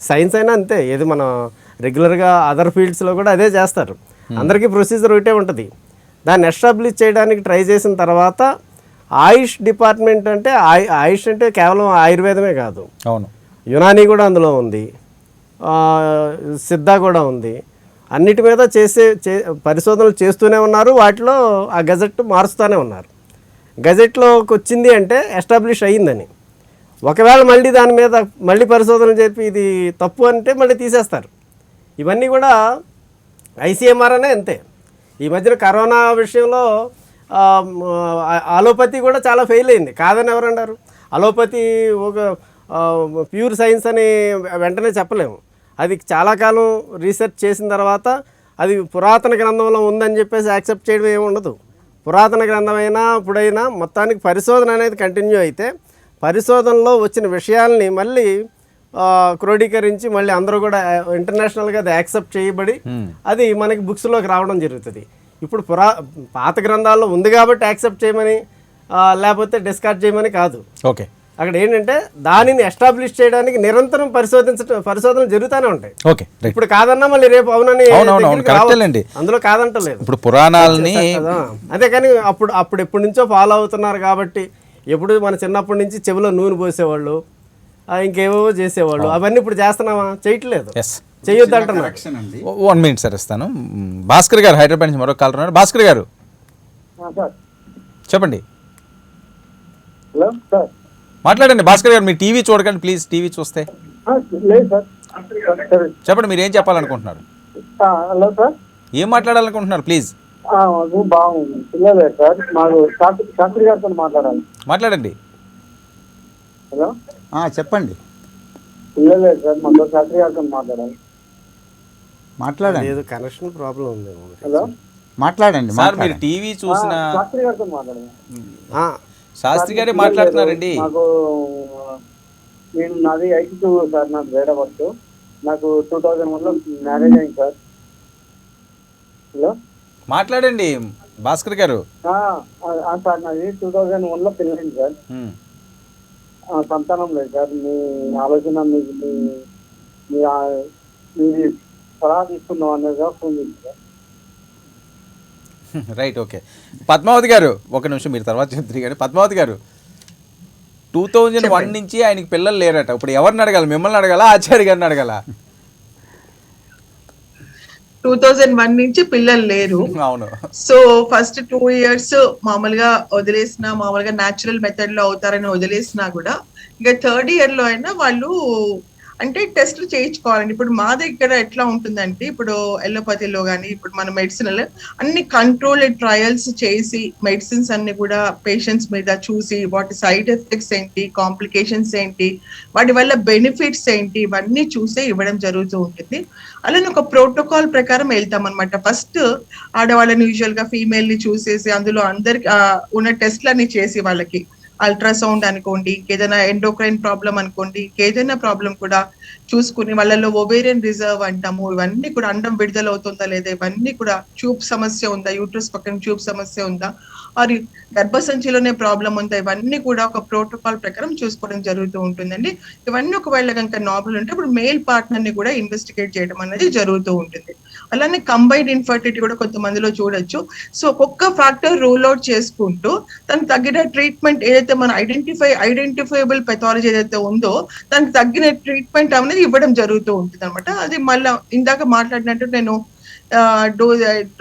సైన్స్ అయినా అంతే, ఏది మన రెగ్యులర్గా అదర్ ఫీల్డ్స్లో కూడా అదే చేస్తారు. అందరికీ ప్రొసీజర్ ఒకటే ఉంటుంది. దాన్ని ఎస్టాబ్లిష్ చేయడానికి ట్రై చేసిన తర్వాత ఆయుష్ డిపార్ట్మెంట్ అంటే ఆయుష్ అంటే కేవలం ఆయుర్వేదమే కాదు, అవును, యునానీ కూడా అందులో ఉంది, సిద్ధ కూడా ఉంది. అన్నిటి మీద పరిశోధనలు చేస్తూనే ఉన్నారు. వాటిలో ఆ గజెట్ మారుస్తూనే ఉన్నారు. గజెట్లోకి వచ్చింది అంటే ఎస్టాబ్లిష్ అయ్యిందని. ఒకవేళ మళ్ళీ దాని మీద మళ్ళీ పరిశోధనలు చెప్పి ఇది తప్పు అంటే మళ్ళీ తీసేస్తారు. ఇవన్నీ కూడా ఐసీఎంఆర్ అనే అంతే. ఈ మధ్యన కరోనా విషయంలో అలోపతి కూడా చాలా ఫెయిల్ అయింది. కాదని ఎవరన్నారు? అలోపతి ఒక ప్యూర్ సైన్స్ అని వెంటనే చెప్పలేము. అది చాలా కాలం రీసెర్చ్ చేసిన తర్వాత అది పురాతన గ్రంథంలో ఉందని చెప్పేసి యాక్సెప్ట్ చేయడం ఏమి ఉండదు. పురాతన గ్రంథమైనా ఇప్పుడైనా మొత్తానికి పరిశోధన అనేది కంటిన్యూ అయితే పరిశోధనలో వచ్చిన విషయాల్ని మళ్ళీ క్రోడీకరించి మళ్ళీ అందరూ కూడా ఇంటర్నేషనల్గా అది యాక్సెప్ట్ చేయబడి అది మనకి బుక్స్లోకి రావడం జరుగుతుంది. ఇప్పుడు పాత గ్రంథాల్లో ఉంది కాబట్టి యాక్సెప్ట్ చేయమని లేకపోతే డిస్కార్డ్ చేయమని కాదు. ఓకే, అక్కడ ఏంటంటే దానిని ఎస్టాబ్లిష్ చేయడానికి నిరంతరం పరిశోధనలు జరుగుతూనే ఉంటాయి. ఓకే, ఇప్పుడు కాదన్నా మళ్ళీ రేపు అవునని అందులో కాదంటలేదు. ఇప్పుడు పురాణాలని అదే కానీ అప్పుడు ఎప్పటి నుంచో ఫాలో అవుతున్నారు కాబట్టి, ఎప్పుడు మన చిన్నప్పటి నుంచి చెవిలో నూనె పోసేవాళ్ళు, ఇంకేవో చేసేవాళ్ళు, అవన్నీ ఇప్పుడు చేస్తున్నామా? చేయట్లేదు, చేయొద్దు అంటున్నారు. 1 మినిట్ సార్ ఇస్తాను. భాస్కర్ గారు హైదరాబాద్ నుంచి మరొక కాల్ ఉన్నారు. భాస్కర్ గారు చెప్పండి. హలో సార్, మాట్లాడండి భాస్కర్ గారు. మీరు టీవీ చూడకండి ప్లీజ్. టీవీ చూస్తే లేదు సార్. చెప్పండి, మీరు ఏం చెప్పాలనుకుంటున్నారు? హలో సార్, ఏం మాట్లాడాలనుకుంటున్నారు ప్లీజ్? బాగుంది. పిల్లలే సార్, మాకు శాస్త్రి గారితో మాట్లాడాలి. మాట్లాడండి. హలో చెప్పండి. పిల్లలే సార్, మాకు శాస్త్రి గారితో మాట్లాడాలి. మాట్లాడండి. ఏదో కనెక్షన్ ప్రాబ్లం ఉంది. హలో మాట్లాడండి సార్. మీరు టీవీ చూసిన శాస్త్రి గారితో మాట్లాడాలి. శాస్త్రి గారే మాట్లాడుతున్నారండి. నాకు నాది 82 సార్, నాకు వేరే వర్క్. నాకు 2001లో మ్యారేజ్ అయింది సార్. హలో మాట్లాడండి భాస్కర్ గారు. సార్ నాది 2001లో పెళ్ళైంది సార్. సంతానం లేదు సార్. మీ ఆలోచన మీది సలహా తీసుకుందాం అనేది ఫోన్ చేసి సార్. Right, okay. పద్మావతి గారు ఒక నిమిషం, మీరు తర్వాత చెప్తారు కానీ పద్మావతి గారు 2001 నుంచి ఆయనకి పిల్లలు లేరట. ఇప్పుడు ఎవరిని అడగాలి? మిమ్మల్ని అడగాల, ఆచార్య గారిని అడగాల? 2001 నుంచి పిల్లలు లేరు. అవును. సో ఫస్ట్ 2 years మామూలుగా వదిలేసిన, మామూలుగా న్యాచురల్ మెథడ్ లో అవుతారని వదిలేసినా కూడా ఇంకా 3rd year లో అయినా వాళ్ళు అంటే టెస్ట్లు చేయించుకోవాలండి. ఇప్పుడు మా దగ్గర ఎట్లా ఉంటుందంటే, ఇప్పుడు ఎల్లోపతిలో కానీ ఇప్పుడు మన మెడిసిన్ అన్ని కంట్రోల్డ్ ట్రయల్స్ చేసి మెడిసిన్స్ అన్ని కూడా పేషెంట్స్ మీద చూసి వాటి సైడ్ ఎఫెక్ట్స్ ఏంటి, కాంప్లికేషన్స్ ఏంటి, వాటి వల్ల బెనిఫిట్స్ ఏంటి, ఇవన్నీ చూసే ఇవ్వడం జరుగుతూ ఉంటుంది. అలానే ఒక ప్రోటోకాల్ ప్రకారం వెళ్తాం అనమాట. ఫస్ట్ ఆడవాళ్ళని యూజువల్ గా ఫీమేల్ ని చూసేసి అందులో అందరికి ఉన్న టెస్ట్లన్నీ చేసి వాళ్ళకి అల్ట్రాసౌండ్ అనుకోండి, ఇంకేదైనా ఎండోక్రైన్ ప్రాబ్లం అనుకోండి, ఇంకేదైనా ప్రాబ్లం కూడా చూసుకుని వాళ్ళలో ఓవేరియన్ రిజర్వ్ అంటాము, ఇవన్నీ కూడా అండం విడుదల అవుతుందా లేదా, ఇవన్నీ కూడా ట్యూబ్ సమస్య ఉందా, యూట్రస్ పక్కన ట్యూబ్ సమస్య ఉందా, అది గర్భసంచిలోనే ప్రాబ్లం ఉందా, ఇవన్నీ కూడా ఒక ప్రోటోకాల్ ప్రకారం చూసుకోవడం జరుగుతూ ఉంటుందండి. ఇవన్నీ ఒకవేళ కనుక నార్మల్ ఉంటే ఇప్పుడు మేల్ పార్ట్నర్ ని కూడా ఇన్వెస్టిగేట్ చేయడం అనేది జరుగుతూ ఉంటుంది. అలానే కంబైన్డ్ ఇన్ఫర్టిలిటీ కూడా కొంతమందిలో చూడొచ్చు. సో ఒక్కొక్క ఫ్యాక్టర్ రూల్ అవుట్ చేసుకుంటూ దానికి తగ్గిన ట్రీట్మెంట్ ఏదైతే మన ఐడెంటిఫైబుల్ పెథాలజీ ఏదైతే ఉందో దానికి తగ్గిన ట్రీట్మెంట్ అనేది ఇవ్వడం జరుగుతూ ఉంటుంది అనమాట. అది మళ్ళీ ఇందాక మాట్లాడినట్టు నేను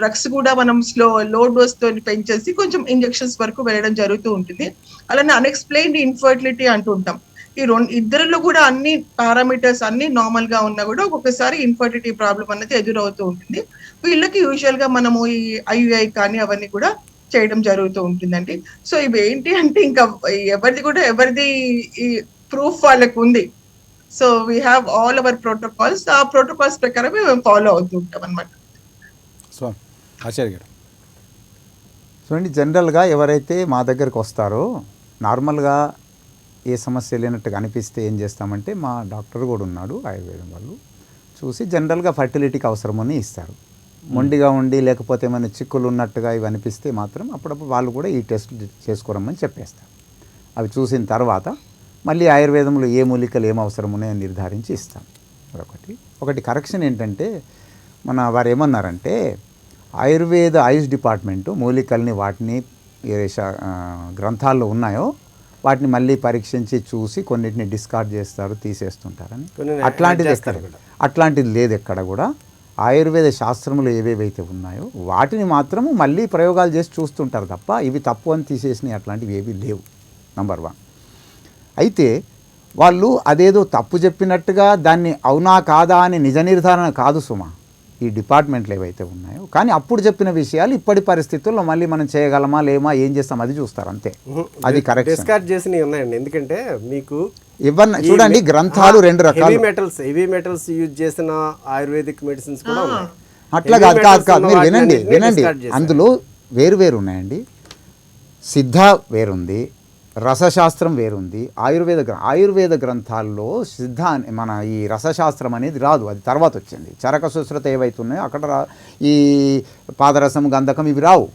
డ్రగ్స్ కూడా మనం లో డోస్ తో పెంచేసి కొంచెం ఇంజెక్షన్స్ వరకు వెళ్ళడం జరుగుతూ ఉంటుంది. అలానే అన్ఎక్స్ప్లెయిన్డ్ ఇన్ఫర్టిలిటీ అంటుంటాం. ఈ ఇద్దరిలో కూడా అన్ని పారామీటర్స్ అన్ని నార్మల్ గా ఉన్నా కూడా ఒక్కొక్కసారి ఇన్ఫర్టిలిటీ ప్రాబ్లం అనేది ఎదురవుతూ ఉంటుంది. వీళ్ళకి యూజువల్ గా మనము ఈ IUI కానీ అవన్నీ కూడా చేయడం జరుగుతూ ఉంటుందండి. సో ఇవి ఏంటి అంటే ఇంకా ఎవరిది ఈ ప్రూఫ్ వాళ్ళకు ఉంది. So we have all our protocols, ఆ ప్రోటోకాల్స్ ప్రకారం మేము ఫాలో అవుతూ ఉంటాం అనమాట. సో ఆచార్య గారు చూడండి, జనరల్గా ఎవరైతే మా దగ్గరకు వస్తారో నార్మల్గా ఏ సమస్య లేనట్టుగా అనిపిస్తే ఏం చేస్తామంటే, మా డాక్టర్ కూడా ఉన్నాడు ఆయుర్వేదం వాళ్ళు, చూసి జనరల్గా ఫర్టిలిటీకి అవసరమని ఇస్తారు. మొండిగా ఉండి లేకపోతే ఏమైనా చిక్కులు ఉన్నట్టుగా ఇవి అనిపిస్తే మాత్రం అప్పుడప్పుడు వాళ్ళు కూడా ఈ టెస్ట్ చేసుకోరమ్మని చెప్పేస్తారు. అవి చూసిన తర్వాత మళ్ళీ ఆయుర్వేదంలో ఏ మూలికలు ఏం అవసరం ఉన్నాయో నిర్ధారించి ఇస్తాం. ఒకటి కరెక్షన్ ఏంటంటే, వారు ఏమన్నారంటే ఆయుష్ డిపార్ట్మెంటు మూలికల్ని వాటిని ఏ గ్రంథాల్లో ఉన్నాయో వాటిని మళ్ళీ పరీక్షించి చూసి కొన్నిటిని డిస్కార్డ్ చేస్తారు, తీసేస్తుంటారని. అట్లాంటిది లేదు ఎక్కడ కూడా. ఆయుర్వేద శాస్త్రములు ఏవేవైతే ఉన్నాయో వాటిని మాత్రము మళ్ళీ ప్రయోగాలు చేసి చూస్తుంటారు తప్ప ఇవి తప్పు అని తీసేసినవి అట్లాంటివి ఏవి లేవు. నంబర్ 1. అయితే వాళ్ళు అదేదో తప్పు చెప్పినట్టుగా దాన్ని అవునా కాదా అని నిజ నిర్ధారణ కాదు సుమా ఈ డిపార్ట్మెంట్లు ఏవైతే ఉన్నాయో. కానీ అప్పుడు చెప్పిన విషయాలు ఇప్పటి పరిస్థితుల్లో మళ్ళీ మనం చేయగలమా లేమా ఏం చేస్తాం అది చూస్తారు అంతే. అది కరెక్ట్. డిస్కార్డ్ చేసినవి ఉన్నాయండి. ఎందుకంటే మీకు చూడండి, గ్రంథాలు 2 రకాలు. హెవీ మెటల్స్ యూజ్ చేసిన ఆయుర్వేదిక్ మెడిసిన్స్ కూడా ఉన్నాయి. అట్లా కాదు మీరు వినండి. అందులో వేరు ఉన్నాయండి. సిద్ధ వేరుంది, రసశాస్త్రం వేరుంది. ఆయుర్వేద గ్రంథాల్లో సిద్ధ మన ఈ రసశాస్త్రం అనేది రాదు, అది తర్వాత వచ్చింది. చరక సుశ్రుత ఏవైతే ఉన్నాయో అక్కడ ఈ పాదరసం గంధకం ఇవి రావు.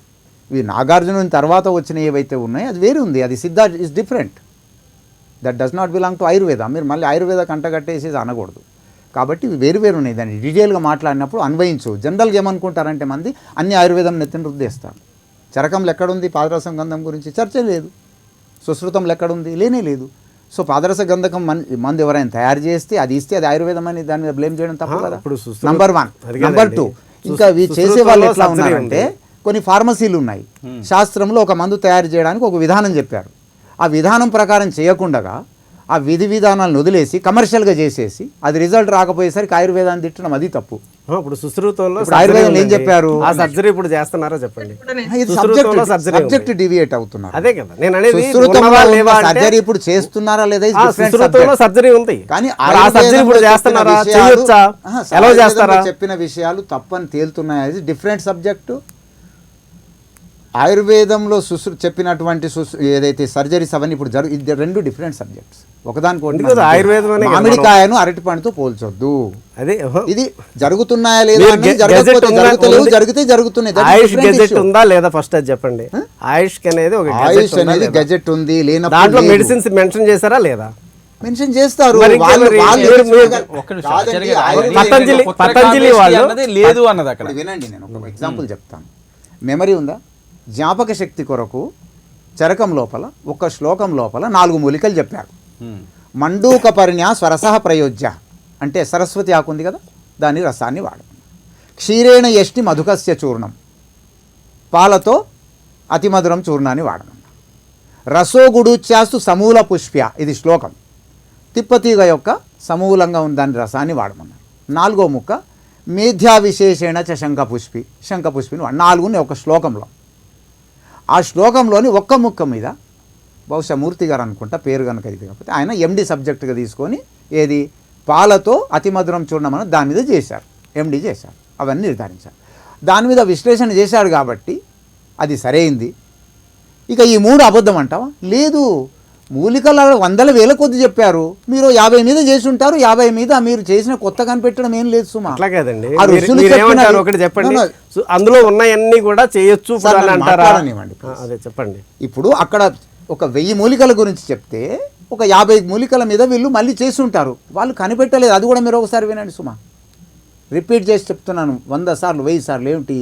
ఇవి నాగార్జునుని తర్వాత వచ్చిన ఏవైతే ఉన్నాయో అది వేరు ఉంది. అది సిద్ధ is different. That does not belong to Ayurveda. మీరు మళ్ళీ ఆయుర్వేద కంటగట్టేసి అనకూడదు. కాబట్టి ఇవి వేరు ఉన్నాయి. దాన్ని డీటెయిల్గా మాట్లాడినప్పుడు అన్వయించు. జనరల్గా ఏమనుకుంటారంటే మంది అన్ని ఆయుర్వేదం నెత్తిన రుద్దేస్తారు. చరకంలో ఎక్కడుంది పాదరసం గంధం గురించి చర్చ లేదు, సుశ్రుతంలో ఎక్కడుంది లేనే లేదు. సో పాదరస గంధకం మందు ఎవరైనా తయారు చేస్తే అది ఇస్తే అది ఆయుర్వేదం అని దాని మీద బ్లేమ్ చేయడం తప్పు కదా. నంబర్ 1. నంబర్ 2, ఇంకా చేసే వాళ్ళు ఎట్లా ఉన్నారంటే కొన్ని ఫార్మసీలు ఉన్నాయి. శాస్త్రంలో ఒక మందు తయారు చేయడానికి ఒక విధానం చెప్పారు. ఆ విధానం ప్రకారం చేయకుండా ఆ విధి విధానాలను వదిలేసి కమర్షియల్గా చేసేసి అది రిజల్ట్ రాకపోయేసరికి ఆయుర్వేదాన్ని తిట్టడం అది తప్పు. ఇప్పుడు సుశ్రుతంలో ఆయుర్వేదం ఏం చెప్పారు? ఆ సర్జరీ ఇప్పుడు చేస్తున్నారా చెప్పండి. సబ్జెక్ట్ డివియేట్ అవుతున్నారు. అదే కదా నేను అనేది. సర్జరీ ఇప్పుడు చేస్తున్నారా లేదా? సర్జరీ ఉంది కానీ ఆ సర్జరీ ఇప్పుడు చేస్తున్నారా, చేయొచ్చా, ఎలా చేస్తారా? చెప్పిన విషయాలు తప్పని తేలుతున్నాయి. Different subject. ఆయుర్వేదంలో చెప్పినటువంటి ఏదైతే సర్జరీస్ అవన్నీ ఇప్పుడు ఇది 2 డిఫరెంట్ సబ్జెక్ట్స్. ఒకదానికోటి మామిడికాయను అరటి పండుతో పోల్చొద్దు. అదే ఇది జరుగుతున్నాయా లేదా జరిగితే జరుగుతున్నాయి. ఆయుష్ గెజెట్ ఉందా లేదా ఫస్ట్ అది చెప్పండి. ఆయుష్ అనేది ఒక ఆయుష్ అనేది గెజెట్ ఉంది, దాంట్లో మెడిసిన్స్ మెన్షన్ చేశారా లేదా? మెన్షన్ చేస్తారు. పతంజలి వాళ్ళు లేదు అన్నది అక్కడ. వినండి, నేను ఒక ఎగ్జాంపుల్ చెప్తాను. మెమరీ ఉందా? జ్ఞాపక శక్తి కొరకు చరకం లోపల ఒక శ్లోకం లోపల 4 మూలికలు చెప్పారు. మండూక పరిణ్యా స్వరసహ ప్రయోజ్య అంటే సరస్వతి ఆకు ఉంది కదా, దాని రసాన్ని వాడమన్నారు. క్షీరేణ యష్టి మధుకస్య చూర్ణం, పాలతో అతిమధురం చూర్ణాన్ని వాడమన్నారు. రసోగుడుచ్యాస్తు సమూల పుష్ప్య, ఇది శ్లోకం, తిప్పతీగ యొక్క సమూలంగా ఉన్న దాని రసాన్ని వాడమన్నారు. 4వ ముక్క మేధ్యా విశేషేణ చ శంఖపుష్పి, శంఖపుష్పిని 4 ఒక శ్లోకంలో. ఆ శ్లోకంలోని ఒక్క ముక్క మీద బహుశా మూర్తి గారు అనుకుంటా పేరు కనుక ఇది కాకపోతే ఆయన ఎండి సబ్జెక్టుగా తీసుకొని ఏది పాలతో అతిమధురం చూడడం అని దాని మీద చేశారు, ఎండి చేశారు, అవన్నీ నిర్ధారించారు. దాని మీద విశ్లేషణ చేశాడు కాబట్టి అది సరైంది. ఇక ఈ 3 అబద్ధం అంటావా? లేదు, మూలికల 100,000 కొద్ది చెప్పారు, మీరు 50 మీద చేసి ఉంటారు. 50 మీద మీరు చేసిన కొత్త కనిపెట్టడం ఏం లేదు సుమా. అట్లా కాదండి, ఆ ఋషులు మీరేమంటారు ఒకటి చెప్పండి. అందులో ఉన్నాయన్నీ కూడా చేయొచ్చు అంటారా? అదే చెప్పండి. ఇప్పుడు అక్కడ ఒక 1000 మూలికల గురించి చెప్తే ఒక 50 మూలికల మీద వీళ్ళు మళ్ళీ చేసి ఉంటారు, వాళ్ళు కనిపెట్టలేదు. అది కూడా మీరు ఒకసారి వినండి సుమా, రిపీట్ చేసి చెప్తున్నాను 100 సార్లు 1000 సార్లు. ఏమిటి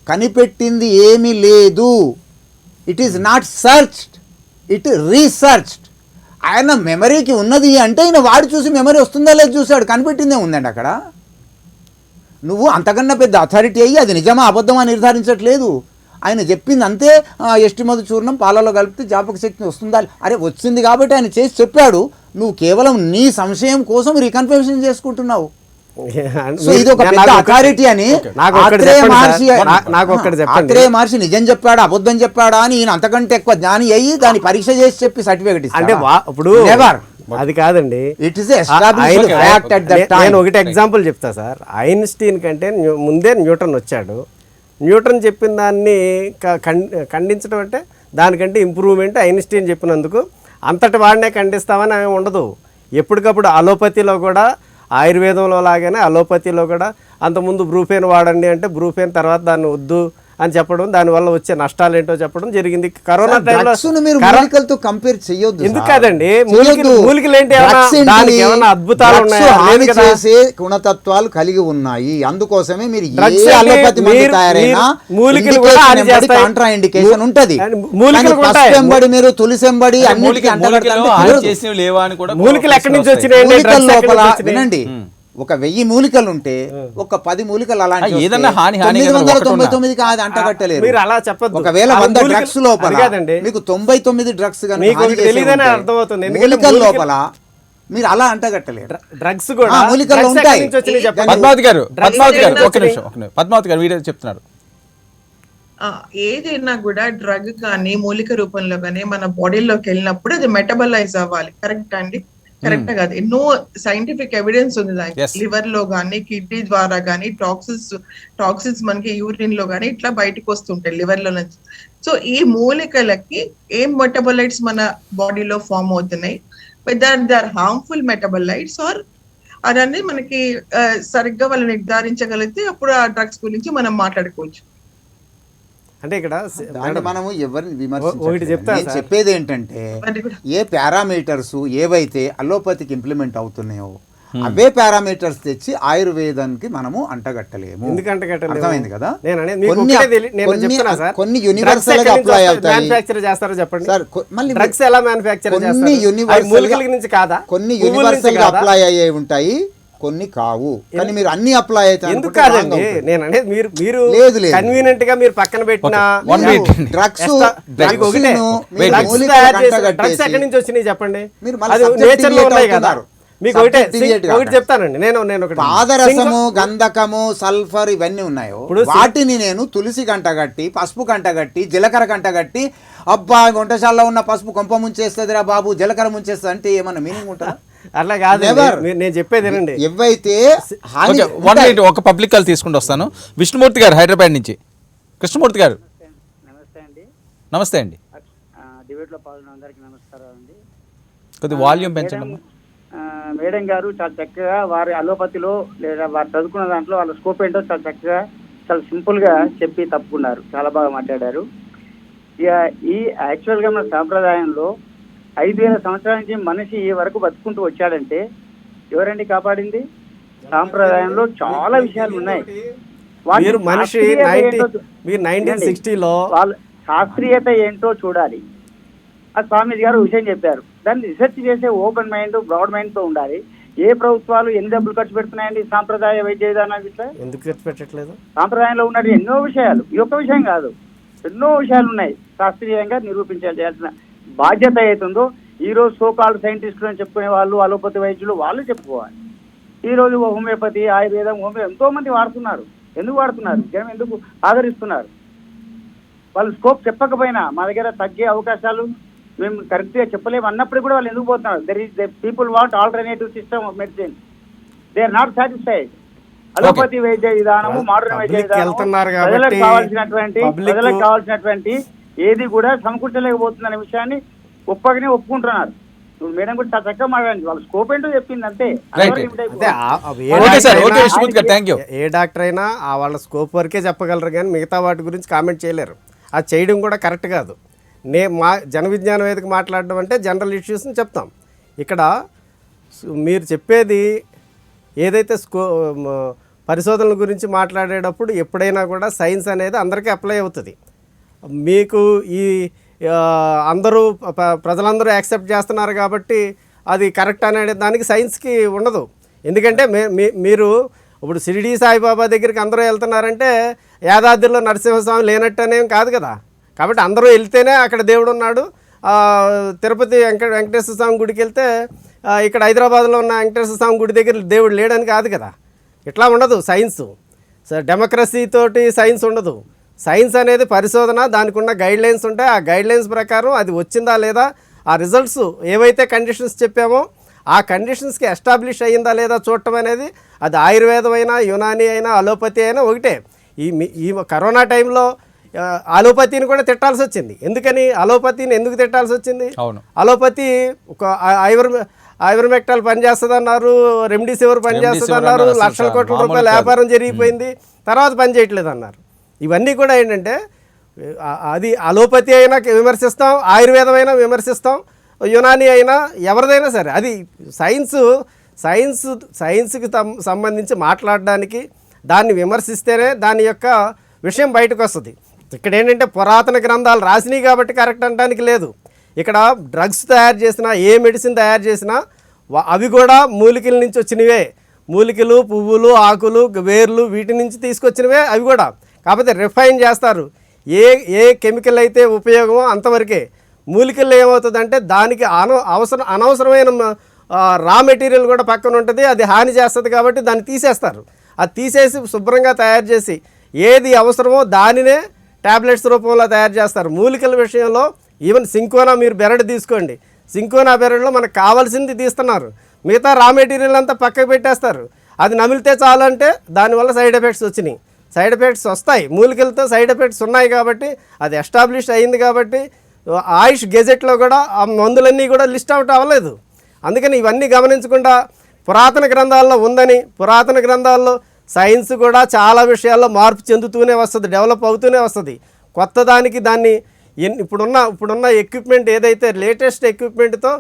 కనిపెట్టింది? ఏమీ లేదు. It is not searched, it researched. ఆయన మెమరీకి ఉన్నది అంటే ఆయన వాడు చూసి మెమరీ వస్తుందా లేదు చూశాడు, కనిపెట్టిందే ఉందండి అక్కడ. నువ్వు అంతకన్నా పెద్ద అథారిటీ అయ్యి అది నిజమా అబద్ధమా నిర్ధారించట్లేదు. ఆయన చెప్పింది అంతే, ఎష్టి మధు చూర్ణం పాలలో కలిపితే జ్ఞాపక శక్తి వస్తుందా? అరే వచ్చింది కాబట్టి ఆయన చేసి చెప్పాడు, నువ్వు కేవలం నీ సంశయం కోసం రీకన్ఫర్మేషన్ చేసుకుంటున్నావు. సో ఇది ఒక పెద్ద అథారిటీ అని ఆత్రేయ మహర్షి నిజం చెప్పాడా అబద్ధం చెప్పాడా అని ఈయన అంతకంటే ఎక్కువ జ్ఞాని అయ్యి దాని పరీక్ష చేసి చెప్పి సర్టిఫికెట్ అంటే ఇప్పుడు అది కాదండి. ఇట్ ఇస్ నేను ఒకటి ఎగ్జాంపుల్ చెప్తా సార్. ఐన్స్టీన్ కంటే ముందే న్యూటన్ వచ్చాడు. న్యూటన్ చెప్పిన దాన్ని ఖండించడం అంటే దానికంటే ఇంప్రూవ్మెంట్ ఐన్స్టీన్ చెప్పినందుకు అంతటి వాడినే ఖండిస్తామని ఉండదు. ఎప్పటికప్పుడు అలోపతిలో కూడా ఆయుర్వేదంలో లాగానే అలోపతిలో కూడా అంతకుముందు బ్రూఫెన్ వాడండి అంటే బ్రూఫెన్ తర్వాత దాన్ని వద్దు అని చెప్పడం, దానివల్ల వచ్చే నష్టాలు ఏంటో చెప్పడం జరిగింది. కరోనా టైంలో కంపేర్ చేయొద్దు. ఎందుకు కాదండి, మూలికలు ఏంటి, ఏమైనా అద్భుతాలు ఉన్నాయా? గుణతత్వాలు కలిగి ఉన్నాయి, అందుకోసమే మీరు మూలికలు కాంట్రా ఇండికేషన్ ఉంటది. పసుపెంబడి మీరు తులసెంబడి మూలికలు ఎక్కడి నుంచి వచ్చినాయి లోపల వినండి. ఒక 1000 మూలికలు ఉంటే ఒక 10 మూలికలు అలాంటి 999 కాదు అంటగట్టలేరు. మీరు అలా చెప్పొద్దు. ఒకవేళ 100 డ్రగ్స్ లోపల మీకు 99 డ్రగ్స్ మూలికల లోపల మీరు అలా అంటగట్టలేరు. డ్రగ్స్ కూడా మూలికలు ఉంటాయి. పద్మావతి గారు ఒక నిమిషం పద్మావతి గారు వీడియో చెప్తున్నారు. ఏదైనా కూడా డ్రగ్ కానీ మూలిక రూపంలో కానీ మన బాడీలోకి వెళ్ళినప్పుడు అది మెటబలైజ్ అవ్వాలి. కరెక్ట్ అండి? కరెక్ట్ కాదు, ఎన్నో సైంటిఫిక్ ఎవిడెన్స్ ఉంది దానికి. లివర్ లో గానీ కిడ్నీ ద్వారా గానీ టాక్సిన్స్ మనకి యూరిన్ లో గానీ ఇట్లా బయటకు వస్తుంటాయి లివర్ లో నుంచి. సో ఈ మూలికలకి ఏం మెటబలైట్స్ మన బాడీలో ఫామ్ అవుతున్నాయి, whether they are harmful metabolites or అదన్నీ మనకి సరిగ్గా వాళ్ళు నిర్ధారించగలిగితే అప్పుడు ఆ డ్రగ్స్ గురించి మనం మాట్లాడుకోవచ్చు. అంటే ఇక్కడ మనము ఎవరిని విమర్శించాలి, చెప్పేది ఏంటంటే ఏ పారామీటర్స్ ఏవైతే అలోపతికి ఇంప్లిమెంట్ అవుతున్నాయో అవే పారామీటర్స్ తెచ్చి ఆయుర్వేదానికి మనము అంటగట్టలేము. అర్థమైంది కదా? కొన్ని యూనివర్సల్ గా అప్లై అవుతాయి. కొన్ని యూనివర్సల్ గా అప్లై అయ్యే ఉంటాయి, కొన్ని కావు. కానీ మీరు అన్ని అప్లై అయితే ఎందుకు కాదండి, నేను అనేది మీరు కన్వీనియంట్ గా మీరు పక్కన పెట్టిన డ్రగ్స్ ఎక్కడి నుంచి వచ్చినాయి చెప్పండి? అది నేచర్ లో ఉన్నాయి కదా. మీకు ఒకటి చెప్తానండి, నేను పాదరసము, గంధకము, సల్ఫర్ ఇవన్నీ ఉన్నాయో వాటిని నేను తులసి కంటగట్టి, పసుపు కంటగట్టి, జీలకర్ర కంటగట్టి, అబ్బా వంటశాలలో ఉన్న పసుపు కొంప ముంచేస్తుందిరా బాబు, జీలకర్ర ముంచేస్తుంది అంటే ఏమన్నా మీనింగ్ ఉంటుందా? అట్లా కాదు, నేను చెప్పేది ఏనండి. ఎవైతే ఒక పబ్లిక్ కాల్ తీసుకుంటూ వస్తాను. విష్ణుమూర్తి గారు హైదరాబాద్ నుంచి. కృష్ణమూర్తి గారు నమస్తే అండి. నమస్తే అండి. డిబేట్లో పాల్గొన్న అందరికీ నమస్కారం అండి. కొద్ది వాల్యూమ్ పెంచండి. మేడం గారు చాలా చక్కగా వారి అలోపతిలో లేదా వారు చదువుకున్న దాంట్లో వాళ్ళ స్కోప్ ఏంటో చాలా చక్కగా చాలా సింపుల్ గా చెప్పి తప్పుకున్నారు. చాలా బాగా మాట్లాడారు. ఇక ఈ యాక్చువల్ గా మన సాంప్రదాయంలో 5000 సంవత్సరాల నుంచి మనిషి ఈ వరకు బతుకుంటూ వచ్చాడంటే ఎవరండి కాపాడింది? సాంప్రదాయంలో చాలా విషయాలు ఉన్నాయి. వాటి మీరు మనిషి శాస్త్రీయత ఏంటో 1960లో వాళ్ళు శాస్త్రీయత ఏంటో చూడాలి. ఆ స్వామీజీ గారు విషయం చెప్పారు. దాన్ని రీసెర్చ్ చేసే ఓపెన్ మైండ్, బ్రాడ్ మైండ్ తో ఉండాలి. ఏ ప్రభుత్వాలు ఎన్ని డబ్బులు ఖర్చు పెడుతున్నాయండి సాంప్రదాయ వైద్య విధానాలు ఇట్లా? ఎందుకు ఖర్చు పెట్టట్లేదు? సాంప్రదాయంలో ఉన్నట్టు ఎన్నో విషయాలు, ఈ ఒక్క విషయం కాదు, ఎన్నో విషయాలు ఉన్నాయి శాస్త్రీయంగా నిరూపించాల్సిన బాధ్యత అవుతుందో ఈ రోజు సోకాల్డ్ సైంటిస్టులు అని చెప్పుకునే వాళ్ళు, అలోపతి వైద్యులు వాళ్ళు చెప్పుకోవాలి. ఈ రోజు హోమియోపతి, ఆయుర్వేదం, ఎంతో మంది వాడుతున్నారు. ఎందుకు వాడుతున్నారు? జనం ఎందుకు ఆదరిస్తున్నారు? వాళ్ళు స్కోప్ చెప్పకపోయినా మా దగ్గర తగ్గే అవకాశాలు మేము కరెక్ట్ గా చెప్పలేము అన్నప్పుడు కూడా వాళ్ళు ఎందుకు పోతున్నారు? People want alternative system of medicine. They are not satisfied. Allopathy వైద్య విధానము, మోడర్న్ వైద్య విధానము ప్రజలకు కావాల్సినటువంటి ఏది కూడా సమకూర్చలేకపోతుందనే విషయాన్ని ఒప్పుకుంటున్నారు. మేడం కూడా చాలా చక్కగా మాట్లాడండి. వాళ్ళ స్కోప్ ఏంటో చెప్పింది అంతే. ఏ డాక్టర్ అయినా వాళ్ళ స్కోప్ వరకే చెప్పగలరు కానీ మిగతా వాటి గురించి కామెంట్ చేయలేరు. అది చేయడం కూడా కరెక్ట్ కాదు. మా జన విజ్ఞాన వేదిక మాట్లాడడం అంటే జనరల్ ఇష్యూస్ని చెప్తాం. ఇక్కడ మీరు చెప్పేది ఏదైతే పరిశోధనల గురించి మాట్లాడేటప్పుడు ఎప్పుడైనా కూడా సైన్స్ అనేది అందరికీ అప్లై అవుతుంది. మీకు ఈ అందరూ ప్రజలందరూ యాక్సెప్ట్ చేస్తున్నారు కాబట్టి అది కరెక్ట్ అనే దానికి సైన్స్కి ఉండదు. ఎందుకంటే మీరు ఇప్పుడు షిరిడీ సాయిబాబా దగ్గరికి అందరూ వెళ్తున్నారంటే యాదాద్రిలో నరసింహస్వామి లేనట్టనేం కాదు కదా. కాబట్టి అందరూ వెళ్తేనే అక్కడ దేవుడు ఉన్నాడు. తిరుపతి వెంకటేశ్వర స్వామి గుడికి వెళ్తే ఇక్కడ హైదరాబాద్లో ఉన్న వెంకటేశ్వర స్వామి గుడి దగ్గర దేవుడు లేడని కాదు కదా. ఇట్లా ఉండదు సైన్స్. డెమోక్రసీ తోటి సైన్స్ ఉండదు. సైన్స్ అనేది పరిశోధన, దానికి ఉన్న గైడ్లైన్స్ ఉంటాయి. ఆ గైడ్లైన్స్ ప్రకారం అది వచ్చిందా లేదా, ఆ రిజల్ట్స్ ఏవైతే కండిషన్స్ చెప్పామో ఆ కండిషన్స్కి ఎస్టాబ్లిష్ అయ్యిందా లేదా చూడటం అనేది అది ఆయుర్వేదం అయినా, యునానీ అయినా, అలోపతి అయినా ఒకటే. ఈ కరోనా టైంలో అలోపతిని కూడా తిట్టాల్సి వచ్చింది. ఎందుకని అలోపతిని ఎందుకు తిట్టాల్సి వచ్చింది? అలోపతి ఒక ఐవర్మెక్టాల్ పనిచేస్తుంది అన్నారు, రెమ్డెసివిర్ పనిచేస్తుంది అన్నారు, లక్షల కోట్ల రూపాయల వ్యాపారం జరిగిపోయింది, తర్వాత పని చేయట్లేదు అన్నారు. ఇవన్నీ కూడా ఏంటంటే అది అలోపతి అయినా విమర్శిస్తాం, ఆయుర్వేదం అయినా విమర్శిస్తాం, యునానీ అయినా ఎవరిదైనా సరే. అది సైన్స్కి సంబంధించి మాట్లాడడానికి, దాన్ని విమర్శిస్తేనే దాని యొక్క విషయం బయటకు వస్తుంది. ఇక్కడ ఏంటంటే పురాతన గ్రంథాలు రాసినాయి కాబట్టి కరెక్ట్ అనడానికి లేదు. ఇక్కడ డ్రగ్స్ తయారు చేసినా, ఏ మెడిసిన్ తయారు చేసినా అవి కూడా మూలికల నుంచి వచ్చినవే. మూలికలు, పువ్వులు, ఆకులు, వేర్లు వీటి నుంచి తీసుకొచ్చినవే అవి కూడా. కాకపోతే రిఫైన్ చేస్తారు. ఏ కెమికల్ అయితే ఉపయోగమో అంతవరకే. మూలికల్లో ఏమవుతుందంటే దానికి అనవసరమైన రా మెటీరియల్ కూడా పక్కన ఉంటుంది, అది హాని చేస్తుంది కాబట్టి దాన్ని తీసేస్తారు. అది తీసేసి శుభ్రంగా తయారు చేసి ఏది అవసరమో దానినే ట్యాబ్లెట్స్ రూపంలో తయారు చేస్తారు. మూలికల విషయంలో ఈవెన్ సింకోనా మీరు బెరడు తీసుకోండి, సింకోనా బెరడులో మనకు కావాల్సింది తీస్తున్నారు, మిగతా రా మెటీరియల్ అంతా పక్కకు పెట్టేస్తారు. అది నమిలితే చాలంటే దానివల్ల సైడ్ ఎఫెక్ట్స్ వచ్చినాయి. సైడ్ ఎఫెక్ట్స్ వస్తాయి, మూలికలతో సైడ్ ఎఫెక్ట్స్ ఉన్నాయి కాబట్టి అది ఎస్టాబ్లిష్ అయింది కాబట్టి ఆయుష్ గెజెట్లో కూడా ఆ మందులన్నీ కూడా లిస్ట్ అవుట్ అవ్వలేదు. అందుకని ఇవన్నీ గమనించకుండా పురాతన గ్రంథాల్లో ఉందని, పురాతన గ్రంథాల్లో సైన్స్ కూడా చాలా విషయాల్లో మార్పు చెందుతూనే వస్తుంది, డెవలప్ అవుతూనే వస్తుంది. కొత్త దానికి దాన్ని ఇప్పుడున్న ఎక్విప్మెంట్ ఏదైతే లేటెస్ట్ ఎక్విప్మెంట్తో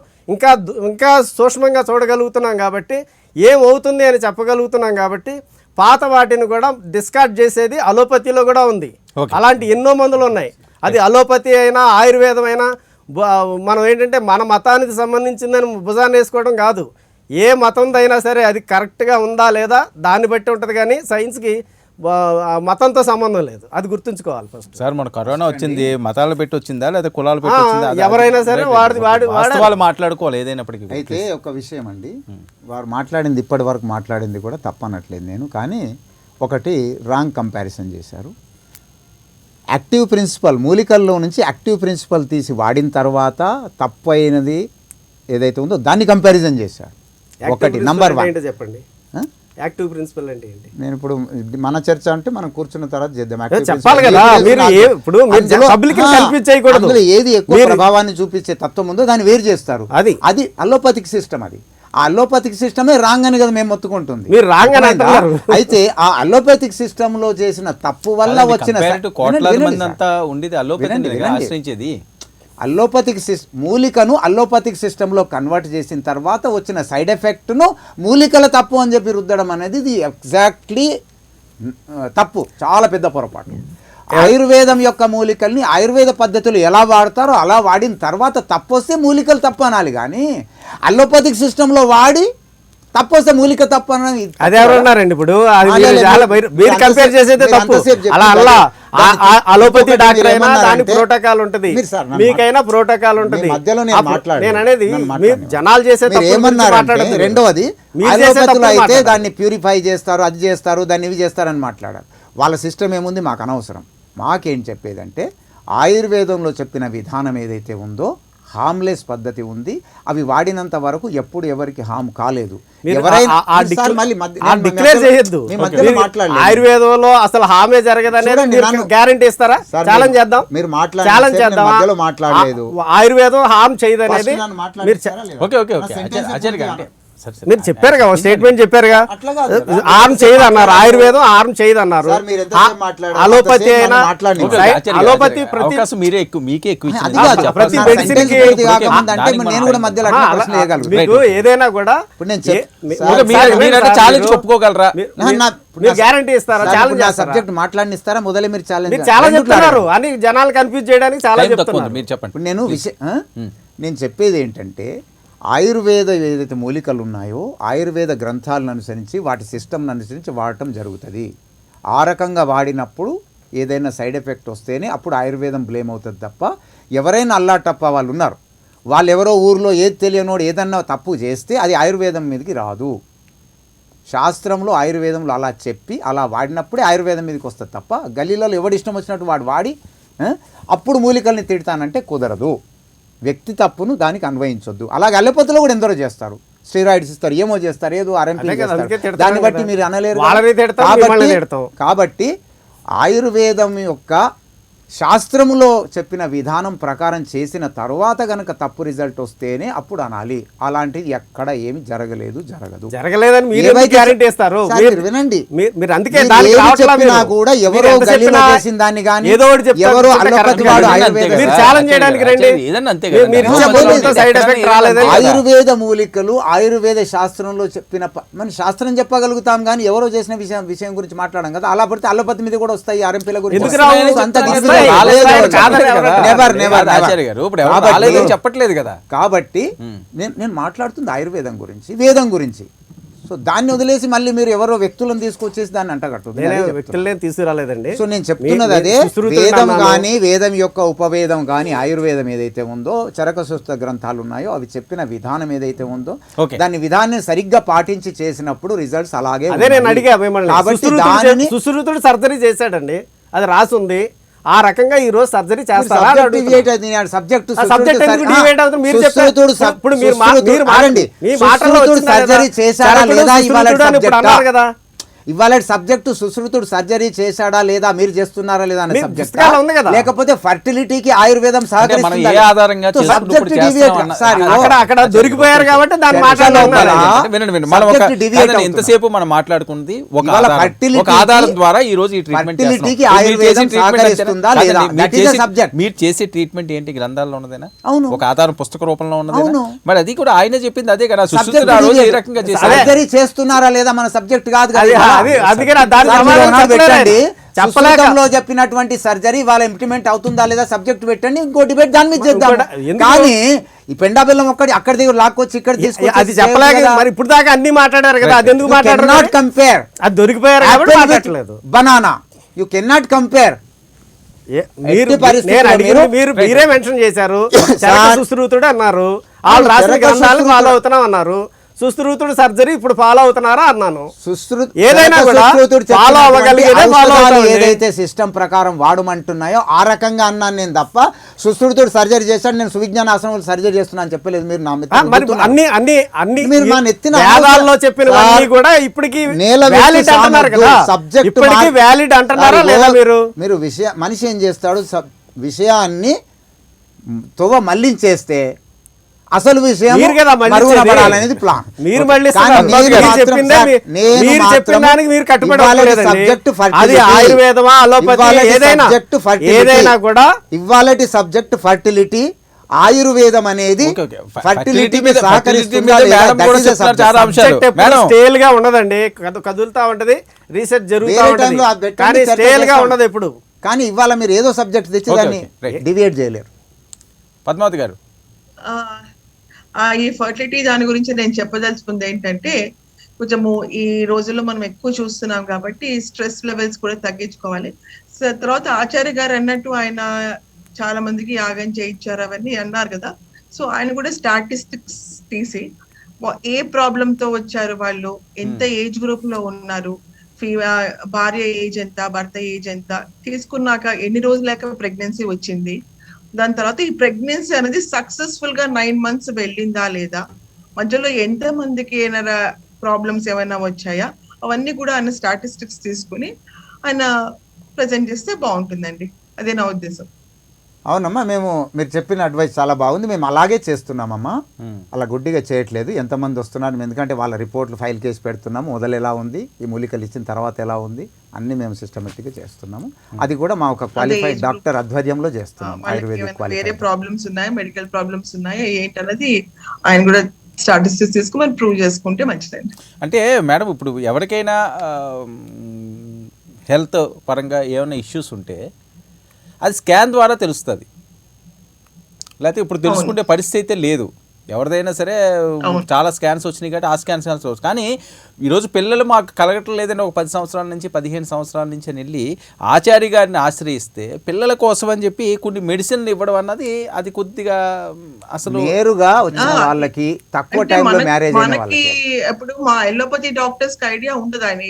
ఇంకా సూక్ష్మంగా చూడగలుగుతున్నాం కాబట్టి ఏమవుతుంది అని చెప్పగలుగుతున్నాం కాబట్టి పాత వాటిని కూడా డిస్కార్డ్ చేసేది అలోపతిలో కూడా ఉంది. అలాంటి ఎన్నో మందులు ఉన్నాయి. అది అలోపతి అయినా, ఆయుర్వేదం అయినా మనం ఏంటంటే మన మతానికి సంబంధించిందని భుజాన్ని వేసుకోవడం కాదు. ఏ మతందైనా సరే అది కరెక్ట్గా ఉందా లేదా దాన్ని బట్టి ఉంటుంది, కానీ సైన్స్కి మతంతో సంబంధం లేదు. అది గుర్తుంచుకోవాలి ఫస్ట్. సార్ మన కరోనా వచ్చింది మతాలు పెట్టి వచ్చిందా లేదా కులాలు పెట్టి వచ్చిందా? ఎవరైనా సరే వాళ్ళు మాట్లాడుకోవాలి ఏదైనప్పటికీ. అయితే ఒక విషయం అండి, వారు మాట్లాడింది ఇప్పటి వరకు మాట్లాడింది కూడా తప్పనట్లేదు నేను, కానీ ఒకటి రాంగ్ కంపారిజన్ చేశారు. యాక్టివ్ ప్రిన్సిపల్ మూలికల్లో నుంచి యాక్టివ్ ప్రిన్సిపల్ తీసి వాడిన తర్వాత తప్పు అయినది ఏదైతే ఉందో దాన్ని కంపారిజన్ చేశారు. ఒకటి నంబర్ 1 చెప్పండి. యాక్టివ్ ప్రిన్సిపల్ అంటే ఏంటి? నేను ఇప్పుడు మన చర్చ అంటే మనం కూర్చున్న తర్వాత చేద్దాం. చెప్పాలి కదా, అందులో ఏది ఎక్కువ ప్రభావాన్ని చూపించే తత్వం ఉందో దాన్ని వేరు చేస్తారు. అది అలోపతిక్ సిస్టమ్. అది ఆ అలోపతిక్ సిస్టమే రాంగ్ అని కదా మేము మొత్తుకుంటుంది. అయితే ఆ అలోపతిక్ సిస్టమ్ లో చేసిన తప్పు వల్ల వచ్చిన అల్లోపతిక్ మూలికను అల్లోపతిక్ సిస్టంలో కన్వర్ట్ చేసిన తర్వాత వచ్చిన సైడ్ ఎఫెక్ట్ను మూలికల తప్పు అని చెప్పి రుద్దడం అనేది ఇది ఎగ్జాక్ట్లీ తప్పు, చాలా పెద్ద పొరపాటు. ఆయుర్వేదం యొక్క మూలికల్ని ఆయుర్వేద పద్ధతులు ఎలా వాడతారో అలా వాడిన తర్వాత తప్పు వస్తే మూలికలు తప్పు అనాలి, కానీ అలోపతిక్ సిస్టంలో వాడి తప్పు వస్తే మూలిక తప్పు అని అదే ఎవరున్నారండి ఇప్పుడు? అది మీరు కంపేర్ చేసేదే తప్పు. అలా అలా అలోపతి డాక్టర్ అయినా దాని ప్రోటోకాల్ ఉంటుంది, మీకైనా ప్రోటోకాల్ ఉంటుంది. నేను అనేది మీరు జనాలు చేసే ఏమన్నారంటే, రెండవది అలోపతిలో అయితే దాన్ని ప్యూరిఫై చేస్తారు, అది చేస్తారు, దాన్ని ఇవి చేస్తారని మాట్లాడారు. వాళ్ళ సిస్టమ్ ఏముంది మాకు అనవసరం. మాకేం చెప్పేదంటే ఆయుర్వేదంలో చెప్పిన విధానం ఏదైతే ఉందో హార్మ్లెస్ పద్ధతి ఉంది, అవి వాడినంత వరకు ఎప్పుడు ఎవరికి హామ్ కాలేదు. ఆయుర్వేదంలో అసలు హామే జరగదనేది గ్యారంటీ ఇస్తారా? ఛాలెంజ్ చేద్దాం, మీరు ఛాలెంజ్ చేద్దాం. మాట్లాడలేదు, ఆయుర్వేదం హామ్ చేయదనేది మీరు చెప్పారు కదా, స్టేట్మెంట్ చెప్పారుగా, ఆర్మ్ చేయదు అన్నారు. ఆయుర్వేదం ఆర్మ్ చేయదు అన్నారు. అలోపతి అయినా అలోపతి ప్రతి మెడిసిన్ కి మీకు ఏదైనా కూడా ఒప్పుకోగలరా? మీరు గ్యారంటీ ఇస్తారా? ఛాలెంజ్ సబ్జెక్ట్ మాట్లాడిస్తారా? మొదలే మీరు ఛాలెంజ్ చెప్తున్నారు అని జనాలు కన్ఫ్యూజ్ చేయడానికి చాలా చెప్తున్నారు. మీరు చెప్పండి. నేను చెప్పేది ఏంటంటే ఆయుర్వేద ఏదైతే మూలికలు ఉన్నాయో ఆయుర్వేద గ్రంథాలను అనుసరించి వాటి సిస్టమ్ని అనుసరించి వాడటం జరుగుతుంది. ఆ రకంగా వాడినప్పుడు ఏదైనా సైడ్ ఎఫెక్ట్ వస్తేనే అప్పుడు ఆయుర్వేదం బ్లేమ్ అవుతుంది తప్ప, ఎవరైనా అల్లాటప్ప వాళ్ళు ఉన్నారు, వాళ్ళు ఎవరో ఊర్లో ఏది తెలియనోడు ఏదన్నా తప్పు చేస్తే అది ఆయుర్వేదం మీదకి రాదు. శాస్త్రంలో ఆయుర్వేదంలో అలా చెప్పి అలా వాడినప్పుడే ఆయుర్వేదం మీదకి వస్తుంది తప్ప, గల్లీలలో ఎవడి ఇష్టం వచ్చినట్టు వాడి అప్పుడు మూలికల్ని తిడతానంటే కుదరదు. వ్యక్తి తప్పును దానికి అన్వయించొద్దు. అలాగే అల్లోపతిలో కూడా ఎందరో చేస్తారు, స్టెరాయిడ్స్ ఇస్తారు, ఏమో చేస్తారు, ఏదో ఆర్ఎంపీ చేస్తారు, దాన్ని బట్టి మీరు అనలేరు. కాబట్టి ఆయుర్వేదం యొక్క శాస్త్రములో చెప్పిన విధానం ప్రకారం చేసిన తరువాత గనక తప్పు రిజల్ట్ వస్తేనే అప్పుడు అనాలి. అలాంటిది ఎక్కడ ఏమి జరగలేదు, జరగలేదని మీరు గ్యారెంటీ ఇస్తారు. వినండి, మీరు అందుకే చెప్పినా కూడా ఎవరో గల్లీలో చేసిన దాన్ని కానీ ఎవరో అలోపతి వాడు ఆయుర్వేద మూలికలు ఆయుర్వేద శాస్త్రంలో చెప్పిన మన శాస్త్రం చెప్పగలుగుతాం కానీ ఎవరో చేసిన విషయం గురించి మాట్లాడడం కదా. అలా పడితే అలోపతి మీద కూడా వస్తాయి, ఆర్ఎంపీల గురించి చెప్పట్లేదు కదా. కాబట్టి నేను మాట్లాడుతుంది ఆయుర్వేదం గురించి, వేదం గురించి. సో దాన్ని వదిలేసి మళ్ళీ మీరు ఎవరో వ్యక్తులను తీసుకొచ్చేసి దాన్ని అంటగట్టు తీసుకురాలేదండి. సో నేను చెప్తున్నది అదే, వేదం కానీ వేదం యొక్క ఉపవేదం కానీ ఆయుర్వేదం ఏదైతే ఉందో చరక సుస్థ గ్రంథాలు ఉన్నాయో అవి చెప్పిన విధానం ఏదైతే ఉందో దాని విధానాన్ని సరిగ్గా పాటించి చేసినప్పుడు రిజల్ట్స్ అలాగే. నేను అడిగా మిమ్మల్ని, సుశ్రుతుడు సర్జరీ చేశాడండి, అది రాసుంది. ఆ రకంగా ఈ రోజు సర్జరీ చేస్తారా? సర్జరీ చేశారా లేదా కదా, ఇవాళ సబ్జెక్టు సుశ్రుతుడు సర్జరీ చేశాడా లేదా, మీరు చేస్తున్నారా లేదా అనే సబ్జెక్ట్, లేకపోతే ఫర్టిలిటీకి ఆయుర్వేదం సహకరిస్తుంది. అక్కడ దొరికిపోయారు కాబట్టి దాన్ని ఎంతసేపు మనం మాట్లాడుకుంది ఒక ఆధారం ద్వారా ఈ రోజు ఫర్టిలిటీకి ఆయుర్వేదం సహకరిస్తుందా లేదా, మీరు చేసే ట్రీట్మెంట్ ఏంటి గ్రంథాల్లో ఉన్నదేనా, ఒక ఆధారం పుస్తక రూపంలో ఉన్నదేనా? మరి అది కూడా ఆయన చెప్పింది అదే కదా, సర్జరీ చేస్తున్నారా లేదా మన సబ్జెక్ట్ కాదు కదా. చెప్పలేకంలో చెప్పినటువంటి సర్జరీ వాళ్ళ ఇంప్లిమెంట్ అవుతుందా లేదా సబ్జెక్ట్ పెట్టండి, ఇంకో డిబేట్ దాని మీద చేద్దాం. కానీ ఈ పెండా బెల్లం ఒక్కటి అక్కడ దగ్గర లాక్కొచ్చి ఇక్కడ తీసుకొచ్చి అది చెప్పలేక మరి ఇప్పుడు దాకా అన్ని మాట్లాడారు కదా, అది ఎందుకు మాట్లాడారు? నాట్ కంపేర్, అది దొరికిపోయారు కాబట్టి మాట్లాడలేదు. Banana you can not compare. మీరే మెన్షన్ చేశారు, సుశ్రుతుడు అన్నారు, వాళ్ళు రాసిన గ్రంథాలు ఫాలో అవుతున్నాం అన్నారు. సుశ్రుతుడు సర్జరీ ఇప్పుడు ఫాలో అవుతున్నారా అన్నాను. ఏదైనా కూడా ఫాలో అవ్వగలిగేదే ఫాలో అవుతాం. ఏదైతే సిస్టమ్ ప్రకారం వాడమంటున్నాయో ఆ రకంగా అన్నాను నేను తప్ప, సుశ్రుతుడు సర్జరీ చేశాడు నేను సువిజ్ఞాన ఆసనం సర్జరీ చేస్తున్నాను చెప్పలేదు. మీరు నా అన్ని మీరు మా నెత్తిన వేదాల్లో చెప్పినవన్నీ కూడా ఇప్పటికి వ్యాలిడ్ అంటున్నారు కదా, ఇప్పటికి వ్యాలిడ్ అంటున్నారా లేదా? మీరు మనిషి ఏం చేస్తాడు, విషయాన్ని తొవ్వ మళ్ళించేస్తే అసలు విషయం మరుగునపడాలనేది ప్లాన్. మీరు మళ్ళీ ఇవాళటి సబ్జెక్ట్ ఫర్టిలిటీ, ఆయుర్వేదం అనేది ఓకే, ఓకే. ఫర్టిలిటీకి fertility సహకరిస్తుందా మీద లేదా? మేడం That కూడా is the చెప్తున్నారు subject. చాలా అంశాలు. మేడం స్టేల్ గా ఉండదండి, కదులుతా ఉంటది, రీసెర్చ్ జరుగుతూ వేరే ఉంటది, టైంలో అది పెట్టండి, కానీ చర్చ స్టేల్ గా చేస్తాం. ఉండదు ఎప్పుడు. కానీ ఇవాళ మీరు ఏదో సబ్జెక్ట్ తెచ్చి ఓకే, దాన్ని ఓకే, రైట్. డివియేట్ చేయలేరు. పద్మావతి గారు, ఈ ఫర్టిలిటీ దాని గురించి నేను చెప్పదలుచుకుంది ఏంటంటే, కొంచెము ఈ రోజుల్లో మనం ఎక్కువ చూస్తున్నాం కాబట్టి స్ట్రెస్ లెవెల్స్ కూడా తగ్గించుకోవాలి. తర్వాత ఆచార్య గారు అన్నట్టు ఆయన చాలా మందికి యాగం చేయించారు అవన్నీ అన్నారు కదా. సో ఆయన కూడా స్టాటిస్టిక్స్ తీసి ఏ ప్రాబ్లమ్ తో వచ్చారు, వాళ్ళు ఎంత ఏజ్ గ్రూప్ లో ఉన్నారు, భార్య ఏజ్ ఎంత, భర్త ఏజ్ ఎంత, తీసుకున్నాక ఎన్ని రోజులక ప్రెగ్నెన్సీ వచ్చింది, దాని తర్వాత ఈ ప్రెగ్నెన్సీ అనేది సక్సెస్ఫుల్ గా 9 months వెళ్ళిందా లేదా, మధ్యలో ఎంత మందికి ఏమైనా ప్రాబ్లమ్స్ ఏమైనా వచ్చాయా, అవన్నీ కూడా ఆయన స్టాటిస్టిక్స్ తీసుకుని ఆయన ప్రజెంట్ చేస్తే బాగుంటుందండి. అదే నా ఉద్దేశం. అవునమ్మా, మీరు చెప్పిన అడ్వైస్ చాలా బాగుంది. మేము అలాగే చేస్తున్నామమ్మా, అలా గుడ్డిగా చేయట్లేదు. ఎంతమంది వస్తున్నారు, ఎందుకంటే వాళ్ళ రిపోర్ట్లు ఫైల్ కేసు పెడుతున్నాము, మొదలు ఎలా ఉంది, ఈ మూలికలు ఇచ్చిన తర్వాత ఎలా ఉంది, అన్నీ మేము సిస్టమేటిక్గా చేస్తున్నాము. అది కూడా మా ఒక క్వాలిఫైడ్ డాక్టర్ ఆధ్వర్యంలో చేస్తున్నాము. ఆయుర్వేదిక్ వేరే క్వాలిఫైడ్ ప్రాబ్లమ్స్ ఉన్నాయా, మెడికల్ ప్రాబ్లమ్స్ ఉన్నాయా ఏంటన్నది ఆయన కూడా స్టాటిస్టిక్స్ తీసుకుని మనం ప్రూవ్ చేసుకుంటే మంచిదండి. అంటే మేడం ఇప్పుడు ఎవరికైనా హెల్త్ పరంగా ఏమైనా ఇష్యూస్ ఉంటే అది స్కాన్ ద్వారా తెలుస్తుంది, లేకపోతే ఇప్పుడు తెలుసుకుంటే పరిస్థితి అయితే లేదు. ఎవరిదైనా సరే చాలా స్కాన్స్ వచ్చినాయి కాబట్టి ఆ స్కాన్స్ కానీ ఈరోజు పిల్లలు మాకు కలగటం లేదని ఒక 10 సంవత్సరాల నుంచి 15 సంవత్సరాల నుంచి అని వెళ్ళి ఆచార్య గారిని ఆశ్రయిస్తే పిల్లల కోసం అని చెప్పి కొన్ని మెడిసిన్లు ఇవ్వడం అన్నది అది కొద్దిగా అసలు నేరుగా వచ్చిన వాళ్ళకి తక్కువ టైంలో మ్యారేజ్ అయిన వాళ్ళకి. ఇప్పుడు మా ఎల్లోపతి డాక్టర్స్ కి ఐడియా ఉంటుంది ఆయన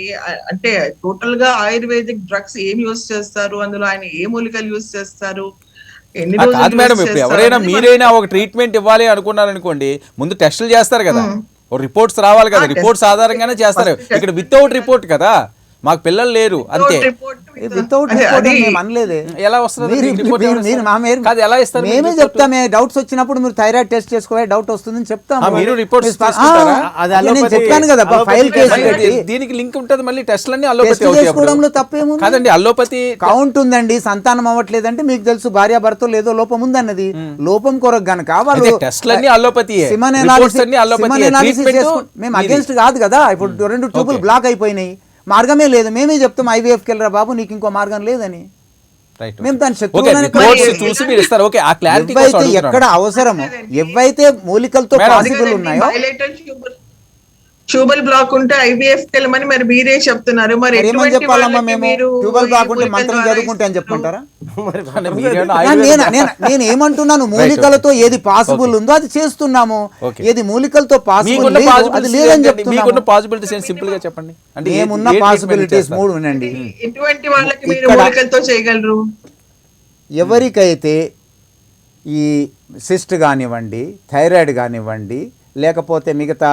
అంటే టోటల్ గా ఆయుర్వేదిక్ డ్రగ్స్ ఏం యూజ్ చేస్తారు, అందులో ఆయన ఏ మూలికలు యూజ్ చేస్తారు, కాదు మేడం. ఇప్పుడు ఎవరైనా మీరైనా ఒక ట్రీట్మెంట్ ఇవ్వాలి అనుకున్నారనుకోండి, ముందు టెస్టులు చేస్తారు కదా, రిపోర్ట్స్ రావాలి కదా, రిపోర్ట్స్ ఆధారంగానే చేస్తారు. ఇక్కడ వితౌట్ రిపోర్ట్ కదా, మాకు పిల్లలు లేరు అంతే. వితౌట్ రిపోర్ట్ మేము అనలేదే. ఎలా వస్తుంది? ఎలా ఇస్తారు? మేమే చెప్తామే, డౌట్స్ వచ్చినప్పుడు మీరు థైరాయిడ్ టెస్ట్ చేసుకోవాలి, డౌట్ వస్తుందని చెప్తాము. మీరు రిపోర్ట్స్ చెప్పాను కదా, ఫైల్ కేసు పెట్టి దీనికి లింక్ ఉంటుంది. మళ్ళీ టెస్ట్లన్నీ అల్లోపతి చేసుకోవడంలో తప్పేముంది? కాదండి, అల్లోపతి కౌంట్ ఉందండి, సంతానం అవ్వట్లేదంటే మీకు తెలుసు భార్యాభర్తలు ఏదో లోపం ఉందన్నది. లోపం కొరకు గనక వాళ్ళు టెస్ట్లన్నీ అల్లోపతి. మేము అగేన్స్ట్ కాదు కదా. ఇప్పుడు 2 ట్యూబులు బ్లాక్ అయిపోయినాయి, మార్గమే లేదు. మేమే చెప్తాం ఐవీఎఫ్కి వెళ్ళరా బాబు, నీకు ఇంకో మార్గం లేదని. మేము దాని శత్రువులైతే ఎక్కడ అవసరమో, ఏవైతే మూలికలతో పాసిబుల్ ఉన్నాయో. ట్యూబల్ బ్లాక్ ఉంటే ఐవీఎఫ్ వెళ్ళమని మరి మీరే చెప్తున్నారు. మరి ఏమని చెప్పాలమ్మా మేము? ట్యూబల్ బ్లాక్ ఉంటే మంత్రం చదువుకుంటే అని చెప్పుకుంటారా? నేను ఏమంటున్నాను, మూలికలతో ఏది పాసిబుల్ ఉందో అది చేస్తున్నాము, ఏది మూలికలతో పాసిబుల్ అది లేదని చెప్తున్నాము. చెప్పండి. ఏమున్న పాసిబిలిటీస్ 3 వినండి. ఎటువంటి వాళ్ళకి మీరు మూలికలతో చేయగలరు? ఎవరికైతే ఈ సిస్ట్ కానివ్వండి, థైరాయిడ్ కానివ్వండి, లేకపోతే మిగతా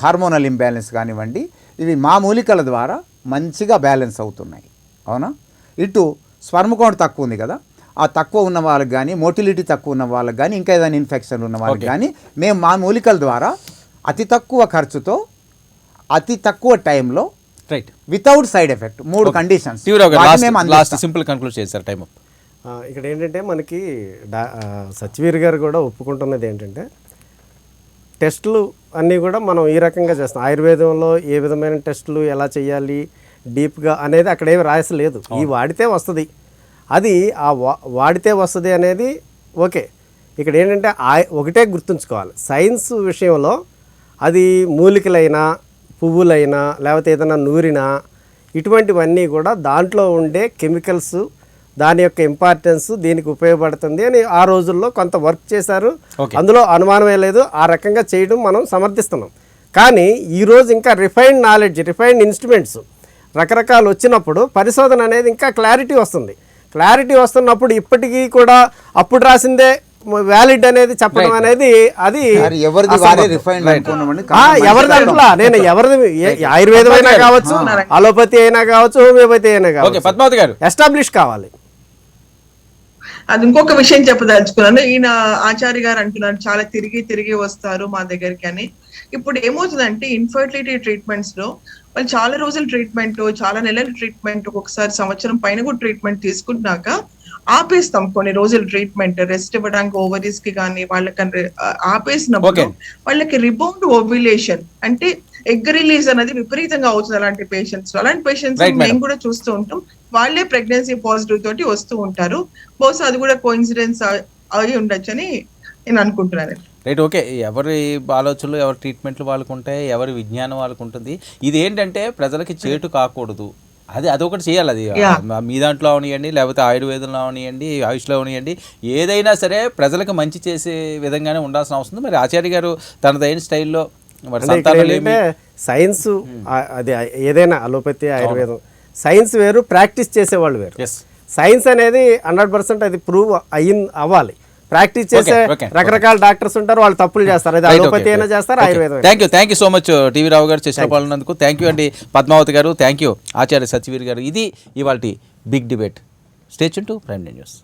హార్మోనల్ ఇంబ్యాలెన్స్ కానివ్వండి, ఇవి మా మూలికల ద్వారా మంచిగా బ్యాలెన్స్ అవుతున్నాయి. అవునా? ఇటు స్పర్మ్ కౌంట్ తక్కువ ఉంది కదా, ఆ తక్కువ ఉన్న వాళ్ళకి కానీ, మోటిలిటీ తక్కువ ఉన్న వాళ్ళకి కానీ, ఇంకా ఏదైనా ఇన్ఫెక్షన్ ఉన్న వాళ్ళకి కానీ మేము మా మూలికల ద్వారా అతి తక్కువ ఖర్చుతో అతి తక్కువ టైంలో without side effect 3 conditions simple conclude చేశారు. Time up. ఇక్కడ ఏంటంటే మనకి సత్యవీర్ గారు కూడా ఒప్పుకుంటున్నది ఏంటంటే, టెస్టులు అన్నీ కూడా మనం ఈ రకంగా చేస్తాం. ఆయుర్వేదంలో ఏ విధమైన టెస్టులు ఎలా చేయాలి డీప్గా అనేది అక్కడ ఏమి రాయసలేదు. ఈ వాడితే వస్తుంది, అది ఆ వాడితే వస్తుంది అనేది ఓకే. ఇక్కడ ఏంటంటే ఒకటే గుర్తుంచుకోవాలి, సైన్స్ విషయంలో అది మూలికలైనా, పువ్వులైనా, లేకపోతే ఏదైనా నూరినా, ఇటువంటివన్నీ కూడా దాంట్లో ఉండే కెమికల్స్, దాని యొక్క ఇంపార్టెన్స్ దీనికి ఉపయోగపడుతుంది అని ఆ రోజుల్లో కొంత వర్క్ చేశారు. అందులో అనుమానమే లేదు. ఆ రకంగా చేయడం మనం సమర్థిస్తున్నాం. కానీ ఈరోజు ఇంకా రిఫైన్డ్ నాలెడ్జ్, రిఫైన్డ్ ఇన్స్ట్రుమెంట్స్ రకరకాలు వచ్చినప్పుడు పరిశోధన అనేది ఇంకా క్లారిటీ వస్తుంది. క్లారిటీ వస్తున్నప్పుడు ఇప్పటికీ కూడా అప్పుడు రాసిందే వ్యాలిడ్ అనేది చెప్పడం అనేది అది ఎవరిది అంటున్నా. నేను ఎవరిది, ఆయుర్వేదం అయినా కావచ్చు, అలోపతి అయినా కావచ్చు, హోమియోపతి అయినా కావచ్చు, పద్మావతి గారు ఎస్టాబ్లిష్ కావాలి. అది ఇంకొక విషయం చెప్పదలుచుకున్నాను. ఈయన ఆచార్య గారు అంటున్నారు చాలా తిరిగి వస్తారు మా దగ్గరికి అని. ఇప్పుడు ఏమవుతుందంటే ఇన్ఫర్టిలిటీ ట్రీట్మెంట్స్ లో వాళ్ళు చాలా రోజులు ట్రీట్మెంట్, చాలా నెలల ట్రీట్మెంట్, ఒక్కొక్కసారి సంవత్సరం పైన కూడా ట్రీట్మెంట్ తీసుకున్నాక ఆపేస్తాం కొన్ని రోజులు ట్రీట్మెంట్ రెస్ట్ ఇవ్వడానికి ఓవరీస్ కి కానీ వాళ్ళకి ఆపేసినప్పుడు వాళ్ళకి రిబౌండ్ ఓవ్యులేషన్ అంటే ఎగ్ రిలీజ్ అనేది విపరీతంగా అవుతుంది అలాంటి పేషెంట్స్. అలాంటి పేషెంట్స్ మేము కూడా చూస్తూ ఉంటాం. వాళ్ళే ప్రెగ్నెన్సీ పాజిటివ్ తోటి వస్తూ ఉంటారు. బహుశా అది కూడా కోఇన్సిడెన్స్ అయి ఉండొచ్చని నేను అనుకుంటున్నాను. Right, okay. ఎవరి ఆలోచనలు, ఎవరి ట్రీట్మెంట్లు వాళ్ళకు ఉంటాయి, ఎవరి విజ్ఞానం వాళ్ళకు ఉంటుంది. ఇది ఏంటంటే ప్రజలకి చేటు కాకూడదు, అదొకటి చేయాలి. అది మీ దాంట్లో అవనియండి, లేకపోతే ఆయుర్వేదంలో అవనియండి, ఆయుష్లో అవనియండి, ఏదైనా సరే ప్రజలకు మంచి చేసే విధంగానే ఉండాల్సిన అవసరం ఉంది. మరి ఆచార్య గారు తనదైన స్టైల్లో సైన్స్ అది ఏదైనా అలోపతి, ఆయుర్వేదం సైన్స్ వేరు, ప్రాక్టీస్ చేసేవాళ్ళు వేరు. సైన్స్ అనేది 100% అది ప్రూవ్ అవ్వాలి. ప్రాక్టీస్ చేసే రకరకాల డాక్టర్స్ ఉంటారు, వాళ్ళు తప్పులు చేస్తారు. అది అలోపతి అయినా చేస్తారు, ఆయుర్వేదం. Thank you so much TV Rao గారు చర్చలో పాల్గొన్నందుకు. థ్యాంక్ యూ అండి పద్మావతి గారు, థ్యాంక్ యూ ఆచార్య సత్యవీర్ గారు. ఇది ఇవాళ big debate. Stay tune to prime news.